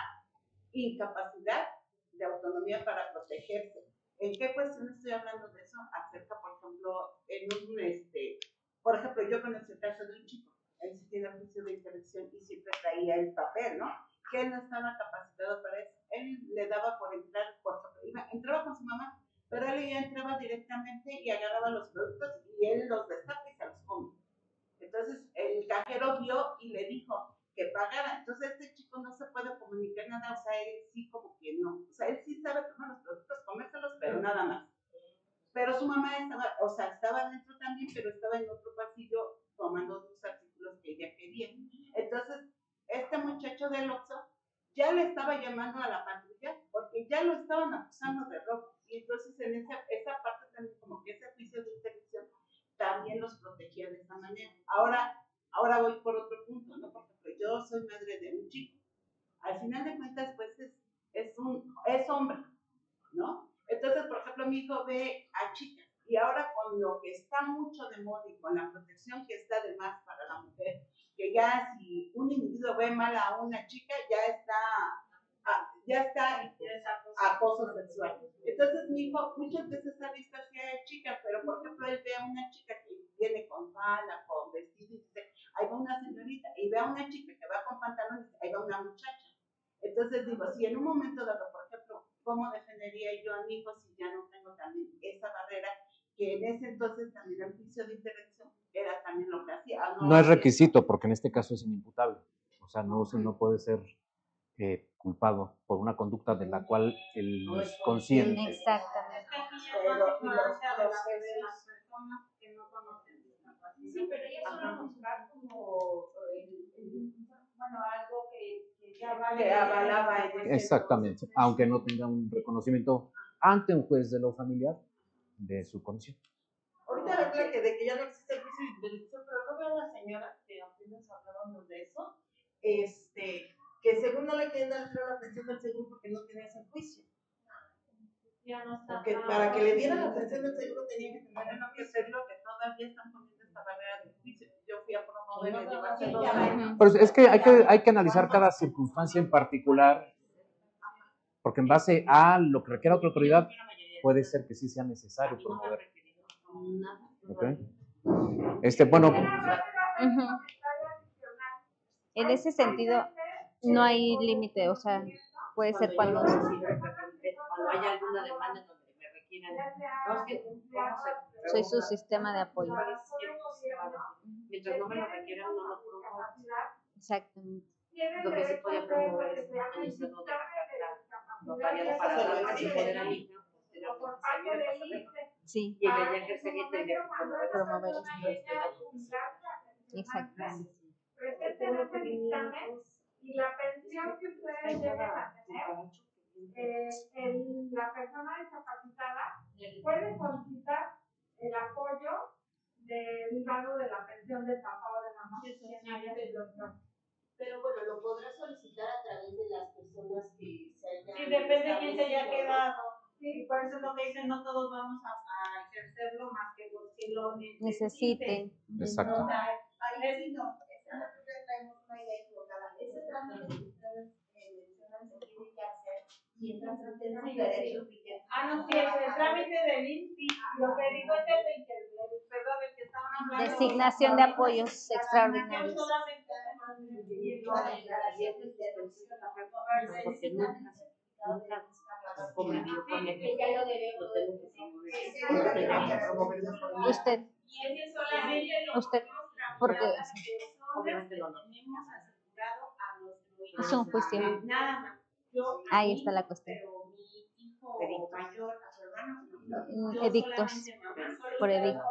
incapacidad de autonomía para protegerse. ¿En qué cuestión estoy hablando de eso? Acerca, por ejemplo, por ejemplo, yo conocí el caso de un chico, él sí tiene juicio de intervención y siempre traía el papel, ¿no? Que él no estaba capacitado para eso. Él le daba por entrar, por ejemplo, entraba con su mamá, pero él ya entraba directamente y agarraba los productos y él los destapa y se los come. Entonces el cajero vio y le dijo que pagara. Entonces este chico no se puede comunicar nada, o sea, él sí como que no. O sea, él sí sabe tomar los productos, comérselos, pero nada más. Pero su mamá estaba, o sea, estaba dentro también, pero estaba en otro pasillo tomando los artículos que ella quería. Entonces, este muchacho del Oxxo ya le estaba llamando a la patrulla porque ya lo estaban acusando de robo. Y entonces en esa parte también como que ese juicio de interdicción también los protegía de esa manera. Ahora voy por otro punto, ¿no? Por ejemplo, yo soy madre de un chico. Al final de cuentas, pues es hombre, ¿no? Entonces, por ejemplo, mi hijo ve a chicas y ahora con lo que está mucho de moda y con la protección que está de más para la mujer, que ya si un individuo ve mal a una chica, ya está acoso sexual. Entonces mi hijo muchas veces ha visto así a chicas, pero por ejemplo él ve a una chica que viene con falda, con vestido y dice, ahí va una señorita, y ve a una chica que va con pantalones, ahí va una muchacha. Entonces digo, si en un momento dado, por ejemplo, ¿cómo defendería yo a mi hijo si ya no tengo también esa barrera que en ese entonces también el juicio de intervención era también lo que hacía? No es requisito, porque en este caso es inimputable. O sea, no puede ser culpado por una conducta de la cual él no es consciente. Exactamente. Sí, pero ella solo buscar como, bueno, algo que avalaba. Exactamente, aunque no tenga un reconocimiento ante un juez de lo familiar de su condición. Ahorita habla de que ya no existe el juicio de interrupción, pero no veo a la señora que apenas hablábamos de eso, que según no le quieren dar la atención del seguro porque no tenía ese juicio. Ya no está. Porque para que le dieran la atención del seguro tenía que tener Bueno, que te digo que todavía están poniendo esta barrera de juicio. Yo fui a promover el hace 2 años. Pero es que hay que analizar cada circunstancia en particular, porque en base a lo que requiera otra autoridad, puede ser que sí sea necesario promover. ¿Okay? Bueno. En ese sentido, no hay límite, o sea, puede ser cuando haya alguna demanda donde me requieran. soy su sistema de apoyo. Mientras no me lo requieran, no lo promuevo. Exactamente. Lo que se puede promover es el uso de la carta notarial para dar a poder al niño lo por que parte se del viene ISSSTE. Sí, y ella ya que se tendría que promover esto. exacto. Presenten ese dictamen y la pensión que ustedes lleguen a tener, la persona discapacitada puede solicitar el apoyo derivado de la pensión del papá o de mamá. Pero bueno, lo podrás solicitar a través de las personas que se hayan. Sí, depende de quién se haya quedado. Sí, por eso es lo que dicen, no todos vamos a ejercerlo más que por si lo Necesiten. Exacto. O sea, ahí sí no, nosotros traemos una idea equivocada. Ese trámite que ustedes mencionan se tiene que hacer mientras estén sus derechos vigentes. No, sí, el trámite del INPI, lo que digo es el que estaban hablando. Designación de apoyos extraordinarios. Usted, porque Obviamente no. hizo un juicio. Nada más. Ahí está la cuestión. Pero mi hijo mayor, a su hermano, Edictos, por edictos.